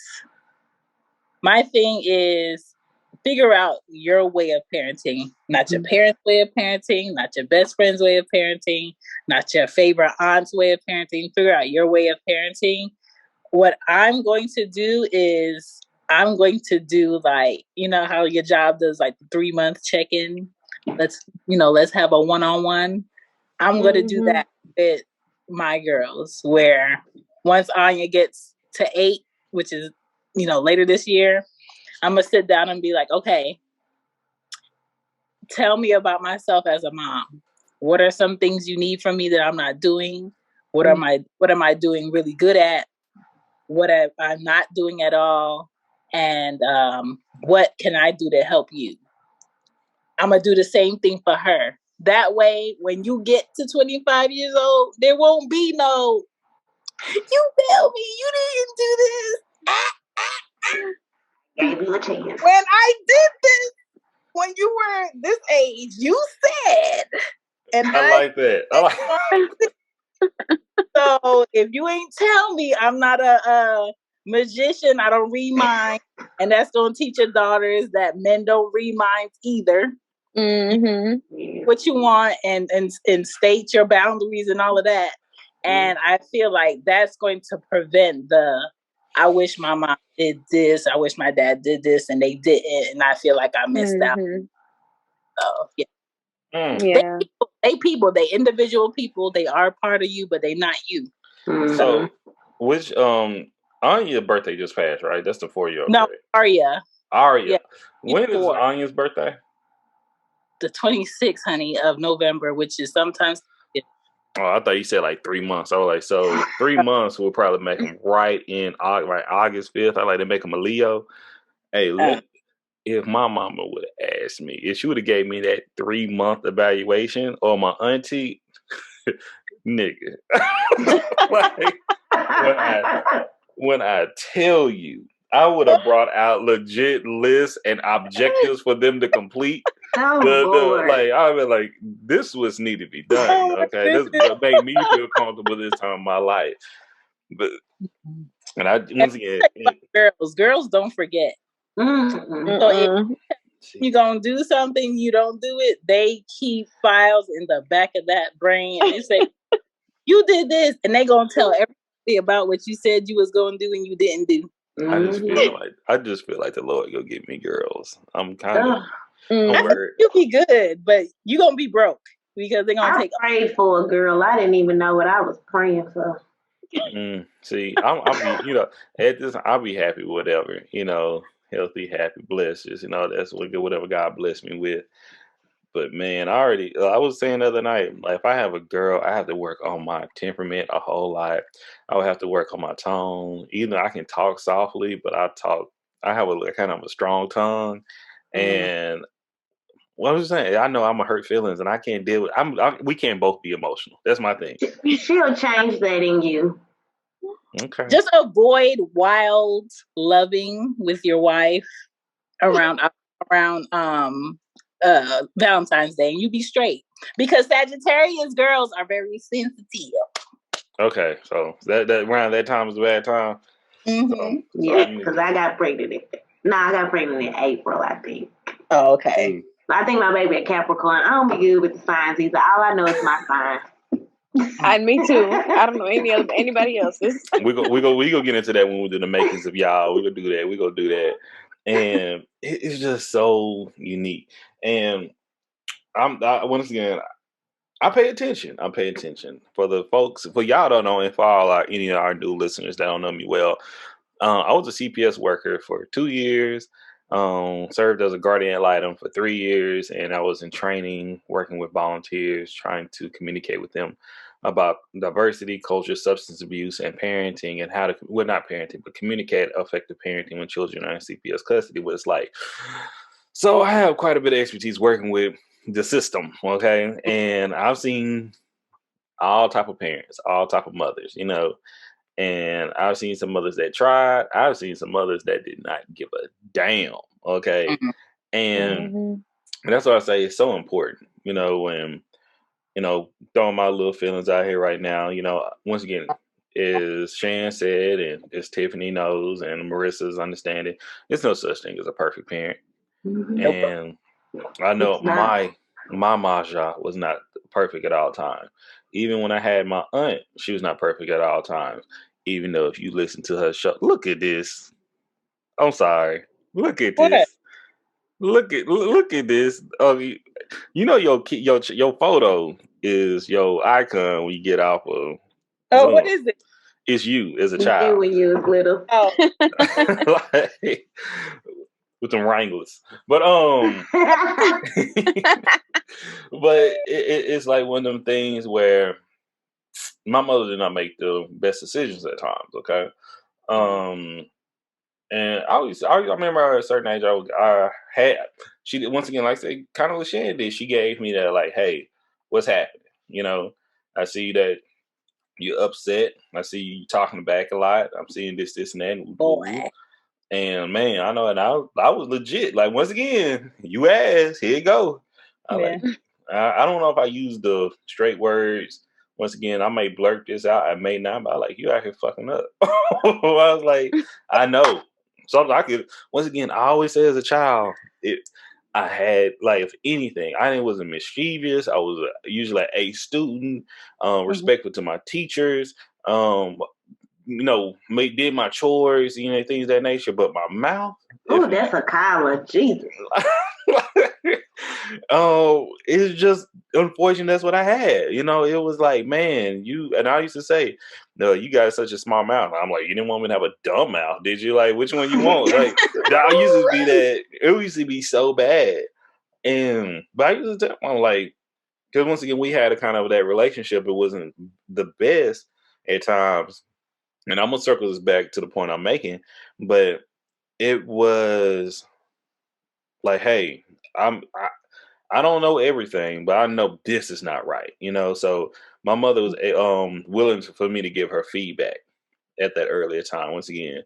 my thing is figure out your way of parenting, not your parents' way of parenting, not your best friend's way of parenting, not your favorite aunt's way of parenting. Figure out your way of parenting. What I'm going to do is I'm going to do like, how your job does like the 3-month check-in. Let's have a one-on-one. I'm going to do that with my girls where once Anya gets to 8, which is, later this year, I'm going to sit down and be like, okay, tell me about myself as a mom. What are some things you need from me that I'm not doing? What am I doing really good at? What I'm not doing at all? And what can I do to help you? I'm going to do the same thing for her. That way, when you get to 25 years old, there won't be no, you failed me, you didn't do this. Gave you a chance. When I did this, when you were this age, you said. And I like that. So if you ain't tell me, I'm not a magician. I don't read minds, and that's gonna teach your daughters that men don't read minds either. What you want and state your boundaries and all of that. And I feel like that's going to prevent I wish my mom did this, I wish my dad did this, and they didn't, and I feel like I missed out. So They people, they individual people. They are part of you, but they not you. Mm-hmm. So, which Anya's birthday just passed, right? That's the 4-year-old. No, right? Arya. Yeah, When is Anya's birthday? The 26th, honey, of November, which is sometimes. Oh, I thought you said like 3 months. I was like, so 3 months will probably make him right in August 5th. I like to make him a Leo. Hey, if my mama would have asked me, if she would have gave me that 3-month evaluation, or my auntie, nigga, like, when I tell you, I would have brought out legit lists and objectives for them to complete. Like, I mean, like, this was need to be done. Okay, this made me feel comfortable this time of my life. But and I once again, girls don't forget. So if you're gonna do something, you don't do it. They keep files in the back of that brain. And they say you did this, and they gonna tell everybody about what you said you was gonna do and you didn't do. I just feel like the Lord go give me girls. I'm kind of worried. You'll be good, but you gonna be broke because they're gonna take. I prayed for a girl. I didn't even know what I was praying for. See, I'll be, at this, I'll be happy with whatever, healthy, happy, blessed. Just, that's whatever God blessed me with. But man, I was saying the other night, like if I have a girl, I have to work on my temperament a whole lot. I would have to work on my tone. Even though I can talk softly, but I have a kind of a strong tongue. And what I was saying, I know I'm gonna hurt feelings, and I can't deal with. We can't both be emotional. That's my thing. She'll change that in you. Okay. Just avoid wild loving with your wife around Valentine's Day, and you be straight, because Sagittarius girls are very sensitive. Okay, so that around that time is a bad time. Yeah, because I got pregnant. I got pregnant in April, I think. Oh, okay. I think my baby at Capricorn. I don't be good with the signs either. All I know is my sign. And me too. I don't know anybody else's. We go get into that when we do the makings of y'all. We gonna do that. We gonna do that, and it's just so unique. And once again, I pay attention. For the folks, for y'all don't know, and for all any of our new listeners that don't know me well, I was a CPS worker for 2 years. Served as a guardian ad litem for 3 years, and I was in training, working with volunteers, trying to communicate with them about diversity, culture, substance abuse, and parenting, and how to, not parenting, but communicate effective parenting when children are in CPS custody, what it's like. So I have quite a bit of expertise working with the system, okay? And I've seen all type of parents, all type of mothers, and I've seen some mothers that tried. I've seen some mothers that did not give a damn, okay? And that's why I say it's so important, when, throwing my little feelings out here right now, once again, as Shan said, and as Tiffany knows, and Marissa's understanding, there's no such thing as a perfect parent. And I know my Maja was not perfect at all times. Even when I had my aunt, she was not perfect at all times. Even though if you listen to her show, look at this. I'm sorry. Look at this. Look at this. Oh, your photo is your icon when you get off of. Oh, what is it? It's you as a child. When you was little. Oh. Like, with them Wranglers. But but it's like one of them things where my mother did not make the best decisions at times, okay? And I remember at a certain age, she once again, like I say, kind of what Shan did. She gave me that, like, hey, what's happening? I see that you're upset. I see you talking back a lot. I'm seeing this, and that. Boy. And man, I know, and I was legit. Like, once again, you asked, here you go. I don't know if I used the straight words. Once again, I may blurt this out, I may not, but I like, you out here fucking up. I was like, I know. Something I could, once again, I always say as a child, I had, like, if anything, I wasn't mischievous. I was usually an A student, respectful to my teachers, did my chores, things of that nature, but my mouth. Oh, that's a collar, Jesus. It's just unfortunate that's what I had. You know, it was like, man, and I used to say, no, you got such a small mouth. I'm like, you didn't want me to have a dumb mouth, did you? Like, which one you want? Like, I used to be that. It used to be so bad, but I used to tell them, like, because once again, we had a kind of that relationship. It wasn't the best at times, and I'm gonna circle this back to the point I'm making, but it was like, hey, I don't know everything, but I know this is not right, you know. So my mother was willing for me to give her feedback at that earlier time. Once again,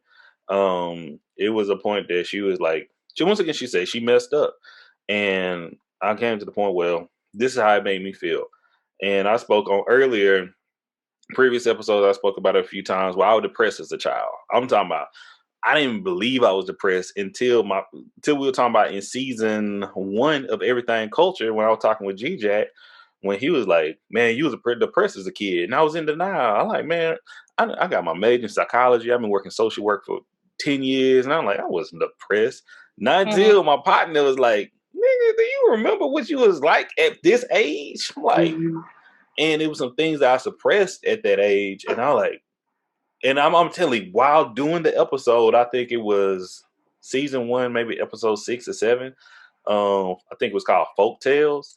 it was a point that she was like, she said she messed up, and I came to the point, well, this is how it made me feel, and I spoke on previous episodes. I spoke about it a few times. Where I was depressed as a child. I'm talking about. I didn't even believe I was depressed until we were talking about in season 1 of Everything Culture, when I was talking with G-Jack, when he was like, man, you was depressed as a kid. And I was in denial. I'm like, man, I got my major in psychology. I've been working social work for 10 years. And I'm like, I wasn't depressed. Not until my partner was like, nigga, do you remember what you was like at this age? I'm like, and it was some things that I suppressed at that age. And I was like, and I'm telling you, while doing the episode, I think it was season 1, maybe episode 6 or 7. I think it was called Folk Tales.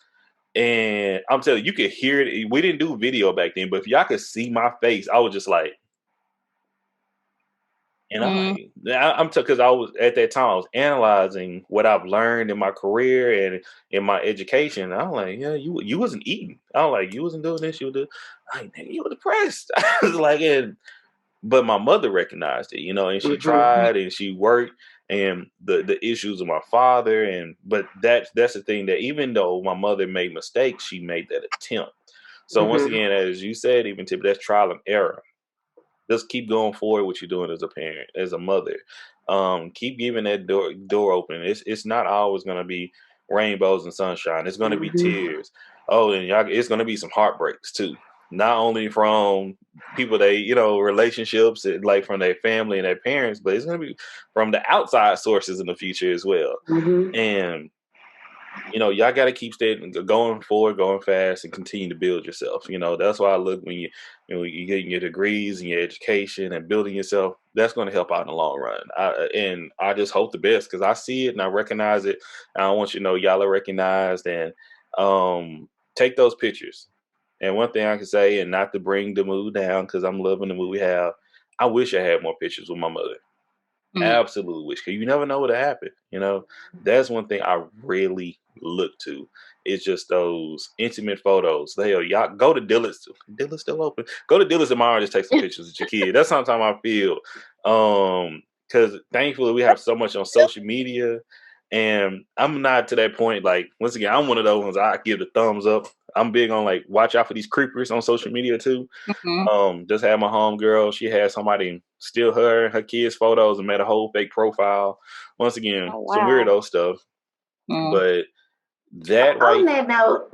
And I'm telling you, you could hear it. We didn't do video back then, but if y'all could see my face, I was just like, and I'm because I was at that time, I was analyzing what I've learned in my career and in my education. I'm like, yeah, you wasn't eating. I was like, you wasn't doing this. You were doing, like, nigga, you were depressed. I was like, but my mother recognized it, you know, and she tried and she worked, and the issues of my father, but that's the thing, that even though my mother made mistakes, she made that attempt. So once again, as you said, even Tip, that's trial and error. Just keep going forward what you're doing as a parent, as a mother. Keep giving that door open. It's not always gonna be rainbows and sunshine. It's gonna be tears. Oh, and it's gonna be some heartbreaks too. Not only from people relationships, like from their family and their parents, but it's going to be from the outside sources in the future as well. And, y'all got to keep going forward, going fast, and continue to build yourself. That's why I look when you getting your degrees and your education and building yourself, that's going to help out in the long run. And I just hope the best, because I see it and I recognize it. And I want you to know y'all are recognized, and take those pictures. And one thing I can say, and not to bring the mood down, because I'm loving the mood we have, I wish I had more pictures with my mother. Absolutely wish, because you never know what happened. That's one thing I really look to. It's just those intimate photos. Hell, y'all go to Dillard's. Dillard's still open. Go to Dillard's tomorrow and just take some pictures with your kid. That's sometimes I feel. Because thankfully we have so much on social media. And I'm not to that point. Like, once again, I'm one of those ones, I give the thumbs up. I'm big on, like, watch out for these creepers on social media too. Just had my homegirl. She had somebody steal her and her kids' photos and made a whole fake profile. Once again, some weirdo stuff. But that on that note,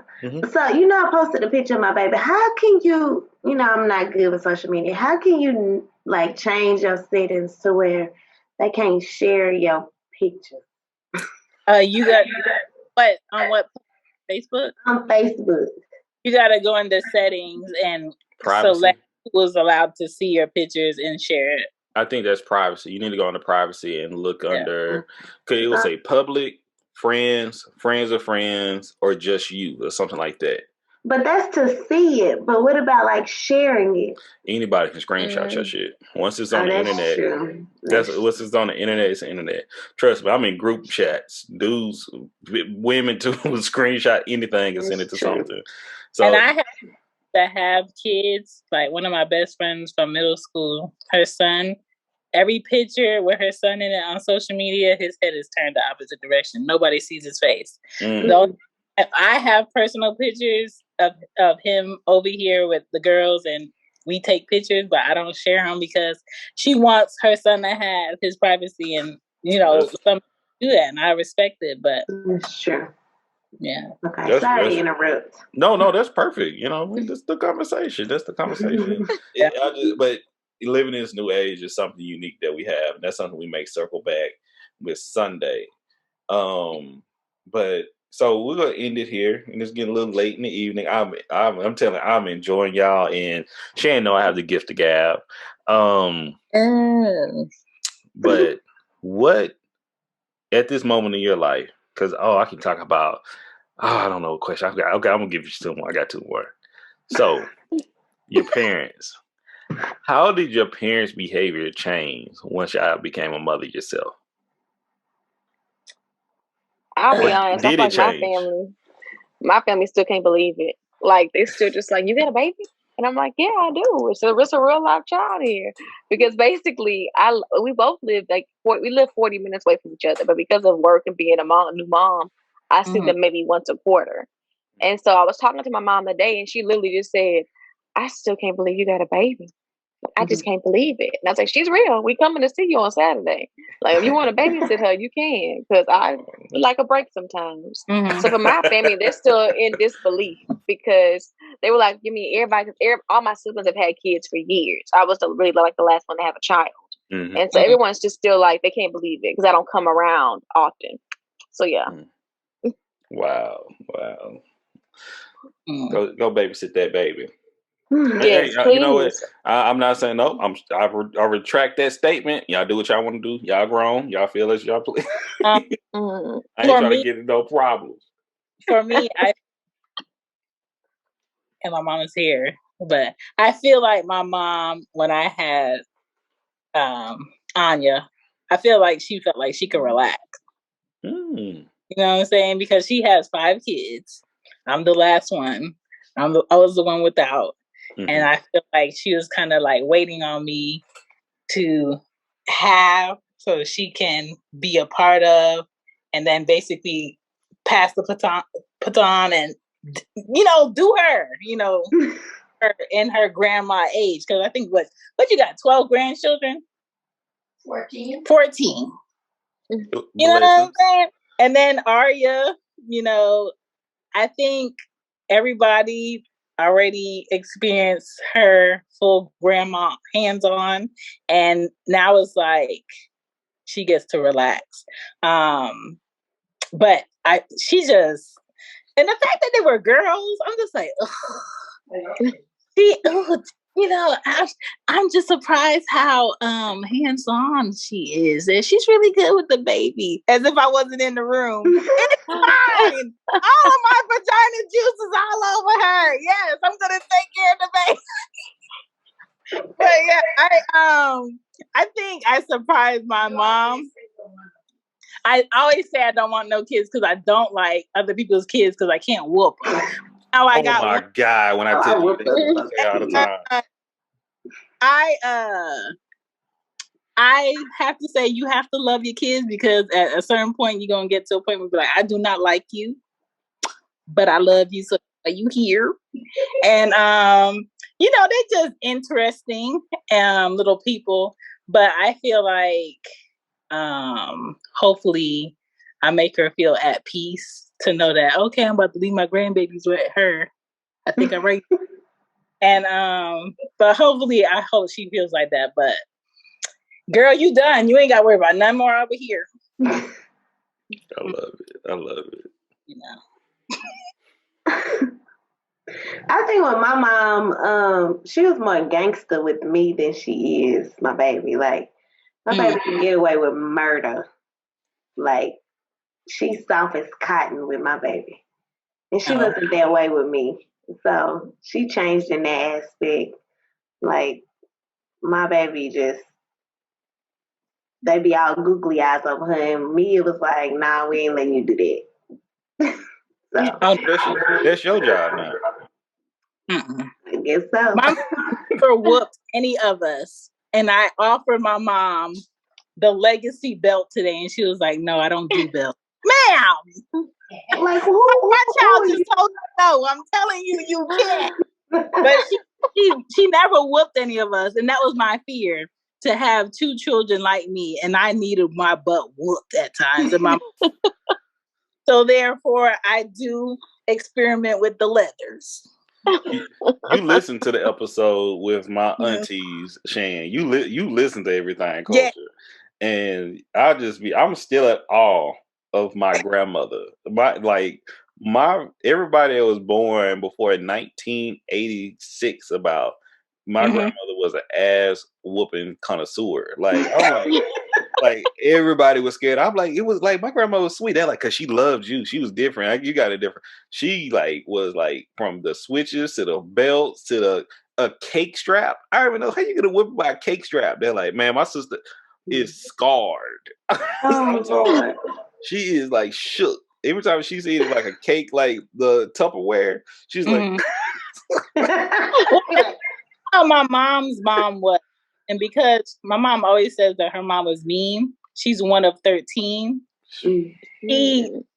so I posted a picture of my baby. How can you? I'm not good with social media. How can you like change your settings to where they can't share your picture? You got what on what Facebook? On Facebook. You gotta go into settings and select who's allowed to see your pictures and share it. I think that's privacy. You need to go into privacy and look under, because it will say public, friends of friends, or just you, or something like that. But that's to see it. But what about like sharing it? Anybody can screenshot your shit. Once it's on the internet, once it's on the internet, it's the internet. Trust me, I'm in group chats. Dudes, women too, will screenshot anything and send it to something. So, and I have to have kids. Like, one of my best friends from middle school, her son. Every picture with her son in it on social media, his head is turned the opposite direction. Nobody sees his face. If I have personal pictures of him over here with the girls, and we take pictures, but I don't share them because she wants her son to have his privacy, and some do that, and I respect it. But sure, yeah, okay. Sorry to interrupt. No, that's perfect. That's the conversation. That's the conversation. But living in this new age is something unique that we have, and that's something we may circle back with Sunday. But So we're gonna end it here, and it's getting a little late in the evening. I'm telling, I'm enjoying y'all, and Shannon know I have the gift of gab. But what at this moment in your life? Because I can talk about. I don't know what question I've got. Okay, I'm gonna give you 2 more. I got 2 more. So, your parents. How did your parents' behavior change once y'all became a mother yourself? I'll be honest. I feel like my family still can't believe it. Like they still just like, you got a baby? And I'm like, yeah, I do. It's a real life child here. Because basically, we both live we live 40 minutes away from each other. But because of work and being a new mom, I see them maybe once a quarter. And so I was talking to my mom today, and she literally just said, I still can't believe you got a baby. I just can't believe it. And I was like, she's real. We coming to see you on Saturday. Like, if you want to babysit her, you can. Because I like a break sometimes. So for my family, they're still in disbelief because they were like, all my siblings have had kids for years. I was really like the last one to have a child. And so everyone's just still like, they can't believe it because I don't come around often. So yeah. Wow. Go babysit that baby. Yes, hey, you know what? I'm not saying no. I retract that statement. Y'all do what y'all want to do. Y'all grown. Y'all feel as y'all please. I ain't trying to get no problems. For me, and my mom is here, but I feel like my mom, when I had Anya, I feel like she felt like she could relax. You know what I'm saying? Because she has 5 kids. I'm the last one. I was the one without. And I feel like she was kind of like waiting on me to have so she can be a part of, and then basically pass the baton and, do her, her in her grandma age. Because I think what you got, 12 grandchildren? 14. You know what I'm saying? And then Arya, I think everybody already experienced her full grandma hands-on, and now it's like she gets to relax. But she just, and the fact that they were girls, I'm just like, I'm just surprised how hands-on she is, and she's really good with the baby. As if I wasn't in the room. It's fine. All of my vagina juice is all over her. Yes, I'm gonna take care of the baby. But yeah, I think I surprised my mom. I always say I don't want no kids because I don't like other people's kids because I can't whoop them. God! When I tell you that all the time. I have to say you have to love your kids because at a certain point you're gonna get to a point where you're like, I do not like you, but I love you, so are you here? And they're just interesting little people. But I feel like hopefully I make her feel at peace to know that, okay, I'm about to leave my grandbabies with her. I think I'm right. And but hopefully I hope she feels like that. But girl, you done. You ain't gotta worry about none more over here. I love it. I think with my mom, she was more gangster with me than she is my baby. Like, my baby can get away with murder. Like, she's soft as cotton with my baby. And she wasn't that way with me. So she changed in that aspect. Like, my baby they be all googly eyes over her. And me, it was like, nah, we ain't letting you do that. So that's your job now. I guess so. My mom never whooped any of us. And I offered my mom the legacy belt today. And she was like, no, I don't do belts. Ma'am! Like, my child just told me no. I'm telling you, you can't. But she never whooped any of us. And that was my fear, to have 2 children like me. And I needed my butt whooped at times. And so therefore, I do experiment with the leathers. You listen to the episode with my aunties, Shan. You listen to everything culture. Yeah. And I'm still at awe of my grandmother. Everybody that was born before 1986 about my grandmother was an ass whooping connoisseur. Like, I'm like everybody was scared. I'm like, it was like my grandma was sweet. They're like, cause she loved you. She was different. Like, you got it different. She was from the switches to the belts to a cake strap. I don't even know how you gonna whip by a cake strap. They're like, man, my sister is scarred. Oh, she is like shook. Every time she's eating like a cake, like the Tupperware, she's like. How my mom's mom was, and because my mom always says that her mom was mean, she's one of 13. She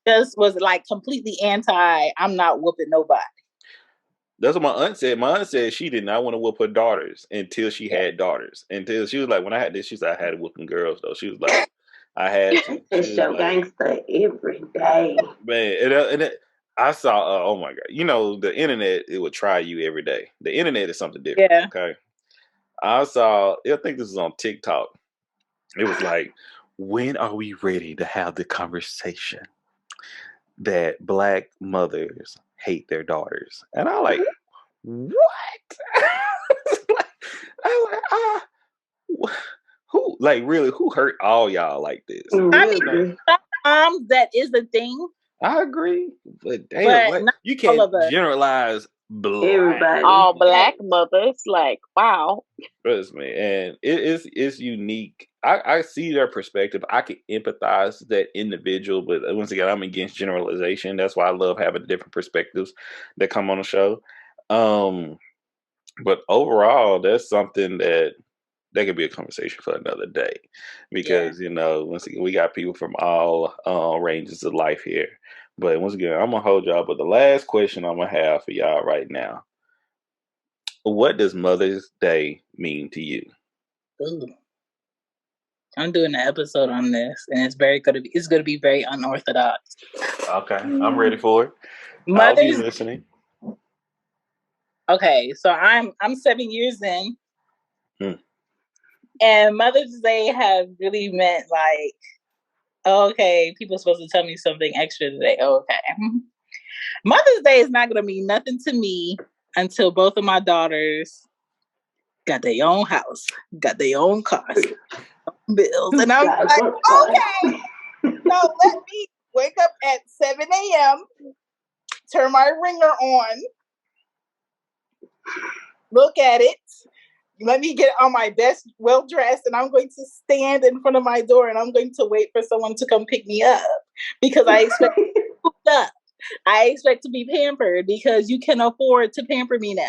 just was like completely anti. I'm not whooping nobody. That's what my aunt said. My aunt said she did not want to whoop her daughters until she had daughters. Until she was like, when I had this, she said I had to whooping girls though. She was like, I had to. It's your gangster every day, man. I saw. Oh my god! You know the internet. It would try you every day. The internet is something different. Yeah. Okay. I saw. I think this is on TikTok. It was like, when are we ready to have the conversation that Black mothers hate their daughters? And I'm like, what? I'm like, who? Like, really? Who hurt all y'all like this? I mean, sometimes that is a thing. I agree, but damn, you can't generalize everybody. All Black mothers, like, wow. Trust me, and it's unique. I see their perspective. I can empathize with that individual, but once again, I'm against generalization. That's why I love having different perspectives that come on the show. But overall, that's something that could be a conversation for another day, because once again, we got people from all ranges of life here. But once again, I'm gonna hold y'all. But the last question I'm gonna have for y'all right now: what does Mother's Day mean to you? Ooh. I'm doing an episode on this, and it's gonna be very unorthodox. Okay, I'm ready for it. I'll be listening. Okay, so I'm 7 years in, and Mother's Day has really meant like, okay, people are supposed to tell me something extra today. Okay, Mother's Day is not gonna mean nothing to me until both of my daughters got their own house, got their own cars, bills, and I'm like, okay, so let me wake up at 7 a.m., turn my ringer on, look at it, let me get on my best, well dressed, and I'm going to stand in front of my door and I'm going to wait for someone to come pick me up because I expect to be hooked up. I expect to be pampered because you can afford to pamper me now.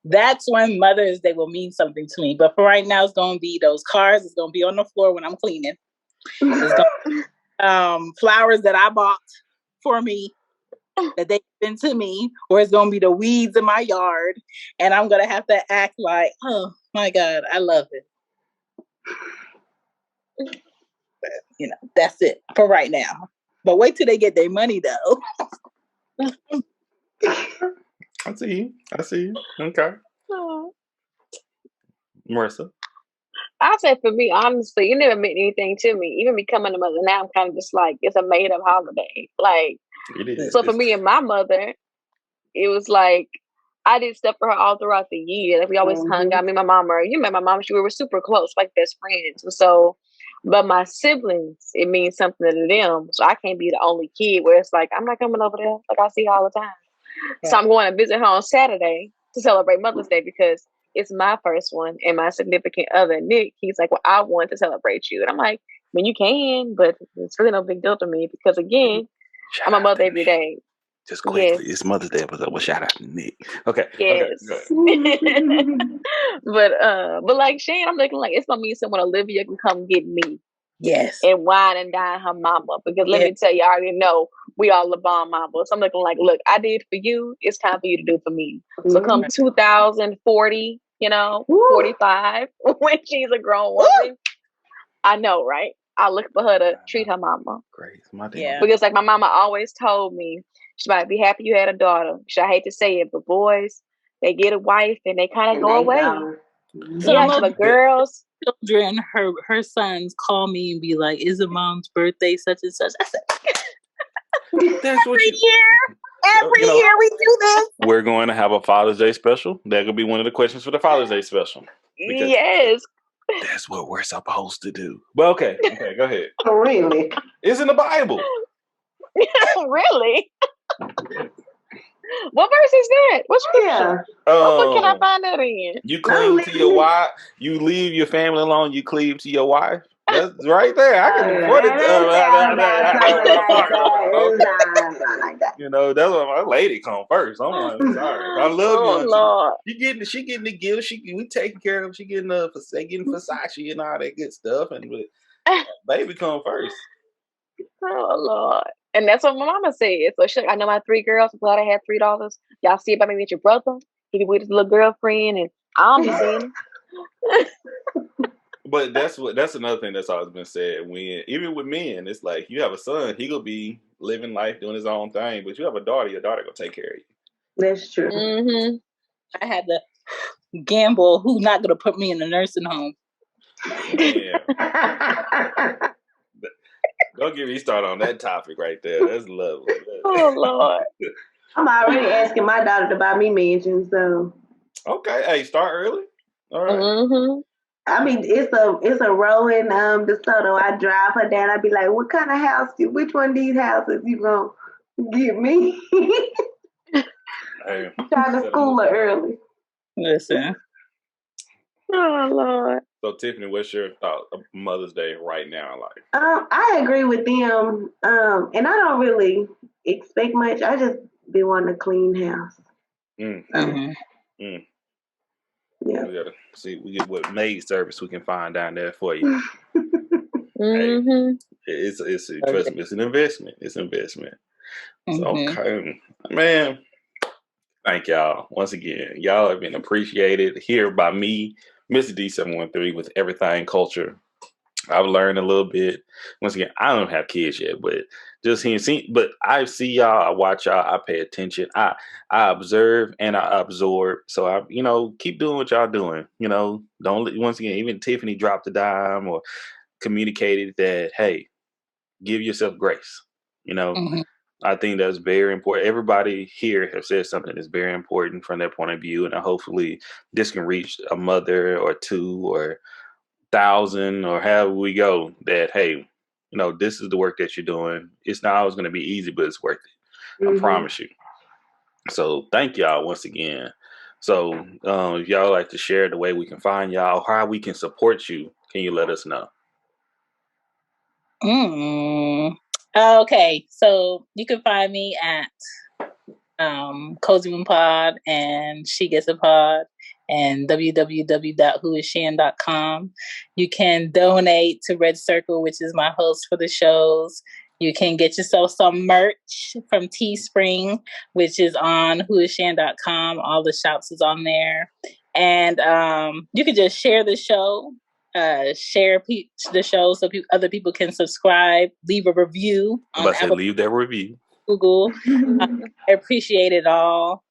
That's when Mother's Day will mean something to me. But for right now, it's going to be those cars. It's going to be on the floor when I'm cleaning. It's going to be flowers that I bought for me that they sent to me, or it's going to be the weeds in my yard. And I'm going to have to act like, oh my God, I love it. But, that's it for right now. But wait till they get their money, though. I see you. Okay. Marissa? I say for me, honestly, it never meant anything to me. Even becoming a mother now, I'm kind of just like, it's a made up holiday. Like, it is. So for me and my mother, it was like, I did stuff for her all throughout the year. Like, we always hung out. Me and my mom, you met my mom, we were super close, like best friends. So, but my siblings, it means something to them. So I can't be the only kid where it's like, I'm not coming over there. Like, I see her all the time. Yeah. So I'm going to visit her on Saturday to celebrate Mother's Day because it's my first one. And my significant other, Nick, he's like, well, I want to celebrate you. And I'm like, I mean, you can, but it's really no big deal to me because, again, I'm a mother every day. Just quickly, It's Mother's Day episode. Well, shout out to Nick. Okay. Yes. Okay, but like Shane, I'm looking like it's gonna mean someone Olivia can come get me. Yes. And wine and dine her mama. Because let me tell you, I already know we all the bomb mama. So I'm looking like, look, I did for you, it's time for you to do for me. So come 2040, 45, when she's a grown woman. I know, right? I look for her to treat her mama. Great. Because like my mama always told me, she might be happy you had a daughter. I hate to say it, but boys, they get a wife and they kind of go away. So most girls, children, her sons call me and be like, "Is a mom's birthday such and such?" I said, "That's what every year we do this." We're going to have a Father's Day special. That could be one of the questions for the Father's Day special. Yes, that's what we're supposed to do. But okay, go ahead. Really? It's in the Bible. Really? What verse is that? What scripture? What book can I find that in? You cleave to your wife. You leave your family alone. You cleave to your wife. That's right there. I can afford it. You know, that's what my lady come first. I'm like, sorry, I love you. Lord. She getting the gift. We taking care of. She getting Versace and all that good stuff. And baby come first. Oh Lord. And that's what my mama said. So I know my 3 girls. I'm glad I had $3. Y'all see about me with your brother. He be with his little girlfriend, and I don't be seeing him. But that's another thing that's always been said. When even with men, it's like you have a son, he gonna be living life doing his own thing. But you have a daughter, your daughter gonna take care of you. That's true. Mm-hmm. I had to gamble who's not gonna put me in a nursing home. Don't get me started on that topic right there. That's lovely. Oh Lord. I'm already asking my daughter to buy me mansions, so. Okay, hey, start early. All right. Mm-hmm. I mean, it's a row in DeSoto. I drive her down. I'd be like, "What kind of house? Which one of these houses you gonna give me?" Hey, trying to school her early. Listen. Oh Lord. So Tiffany, what's your thought of Mother's Day right now in life? I agree with them. And I don't really expect much. I just be wanting a clean house. Yeah. We gotta see. We get what maid service we can find down there for you. Mm-hmm. Hey, trust me, it's an investment. It's an investment. So okay, man. Thank y'all once again. Y'all have been appreciated here by me, Mr. D713, with Everything Culture. I've learned a little bit. Once again, I don't have kids yet, but just hearing, but I see y'all, I watch y'all, I pay attention, I observe and I absorb. So I, keep doing what y'all doing. Don't once again, even Tiffany dropped a dime or communicated that, hey, give yourself grace. I think that's very important. Everybody here have said something that's very important from their point of view, and hopefully this can reach a mother or 2 or 1,000 or however we go. That hey, this is the work that you're doing. It's not always going to be easy, but it's worth it. I promise you. So thank y'all once again. So if y'all like to share the way we can find y'all, how we can support you, can you let us know? Okay, so you can find me at Cozy One Pod and She Gets a Pod and www.whoisshan.com. You can donate to Red Circle, which is my host for the shows. You can get yourself some merch from Teespring, which is on whoisshan.com. All the shops is on there. And you can just share the show. Share the show so other people can subscribe, leave a review. Leave that review. Google. I appreciate it all.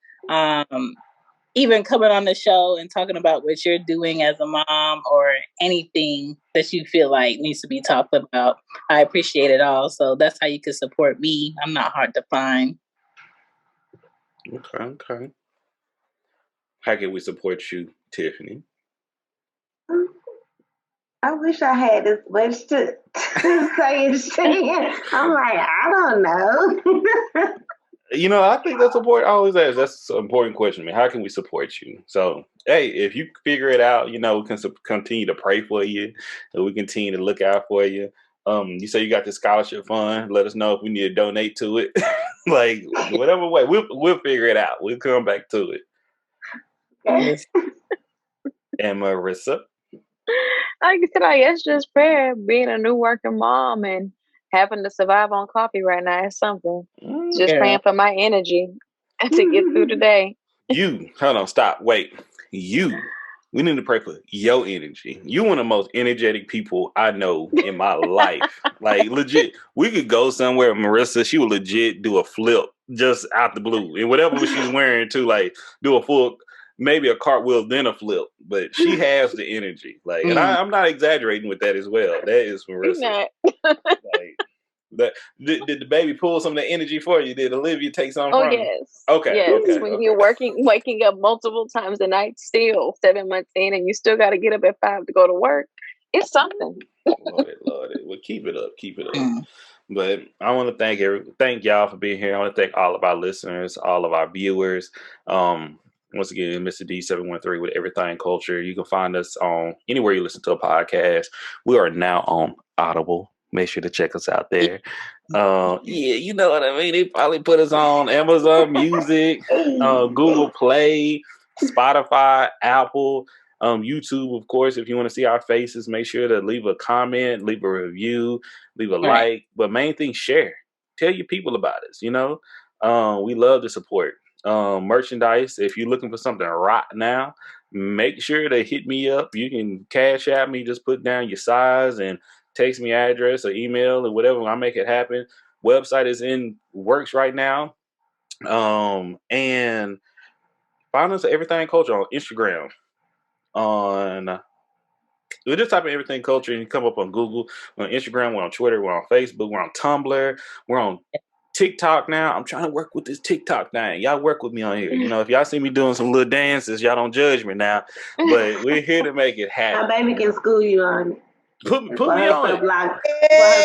Even coming on the show and talking about what you're doing as a mom or anything that you feel like needs to be talked about. I appreciate it all. So that's how you can support me. I'm not hard to find. Okay. How can we support you, Tiffany? I wish I had as much to say as Shan. I'm like, I don't know. I think that's important. I always ask. That's an important question. How can we support you? So, hey, if you figure it out, we can continue to pray for you, and we continue to look out for you. You say you got the scholarship fund. Let us know if we need to donate to it. Like whatever way, we'll figure it out. We'll come back to it. Okay. And Marissa. Like I said, I guess just prayer, being a new working mom and having to survive on coffee right now is something. Just praying for my energy to get through the day. Hold on, stop, wait. We need to pray for your energy. You one of the most energetic people I know in my life. Like legit, we could go somewhere. Marissa, she would legit do a flip just out the blue and whatever she's wearing too. Like do a full. maybe a cartwheel, then a flip. But she has the energy. Like, and I'm not exaggerating with that as well. That is Marissa. Like, did the baby pull some of the energy for you? Did Olivia take some from you? Yes. Okay. Yes. Okay. When you're waking up multiple times a night, still 7 months in, and you still got to get up at 5 to go to work, it's something. Lord it. Well, keep it up. But I want to thank y'all for being here. I want to thank all of our listeners, all of our viewers. Once again, Mr. D713 with Everything Culture. You can find us on anywhere you listen to a podcast. We are now on Audible. Make sure to check us out there. Yeah, you know what I mean. They probably put us on Amazon Music, Google Play, Spotify, Apple, YouTube, of course. If you want to see our faces, make sure to leave a comment, leave a review, leave a like. But main thing, share. Tell your people about us. You know, we love the support. Merchandise. If you're looking for something right now, make sure to hit me up. You can cash at me. Just put down your size and text me address or email or whatever. I'll make it happen. Website is in works right now. And find us at Everything Culture on Instagram. We just type in Everything Culture and you come up on Google. We're on Instagram. We're on Twitter. We're on Facebook. We're on Tumblr. We're on TikTok now. I'm trying to work with this TikTok thing. Y'all work with me on here. You know, if y'all see me doing some little dances, y'all don't judge me now. But we're here to make it happen. My baby can school you on it. Put me on it. Her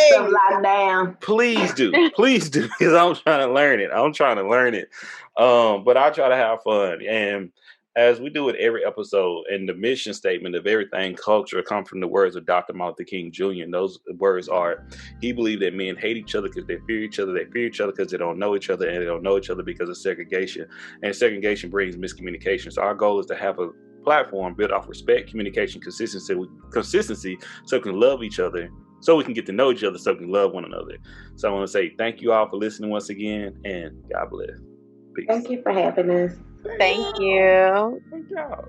stuff locked down. Please do, because I'm trying to learn it. But I try to have fun, and as we do with every episode, and the mission statement of Everything Culture come from the words of Dr. Martin Luther King Jr. And those words are: he believed that men hate each other because they fear each other. They fear each other because they don't know each other, and they don't know each other because of segregation. And segregation brings miscommunication. So our goal is to have a platform built off respect, communication, consistency, so we can love each other, so we can get to know each other, so we can love one another. So I want to say thank you all for listening once again, and God bless. Peace. Thank you for having us. Thank you. Thank y'all.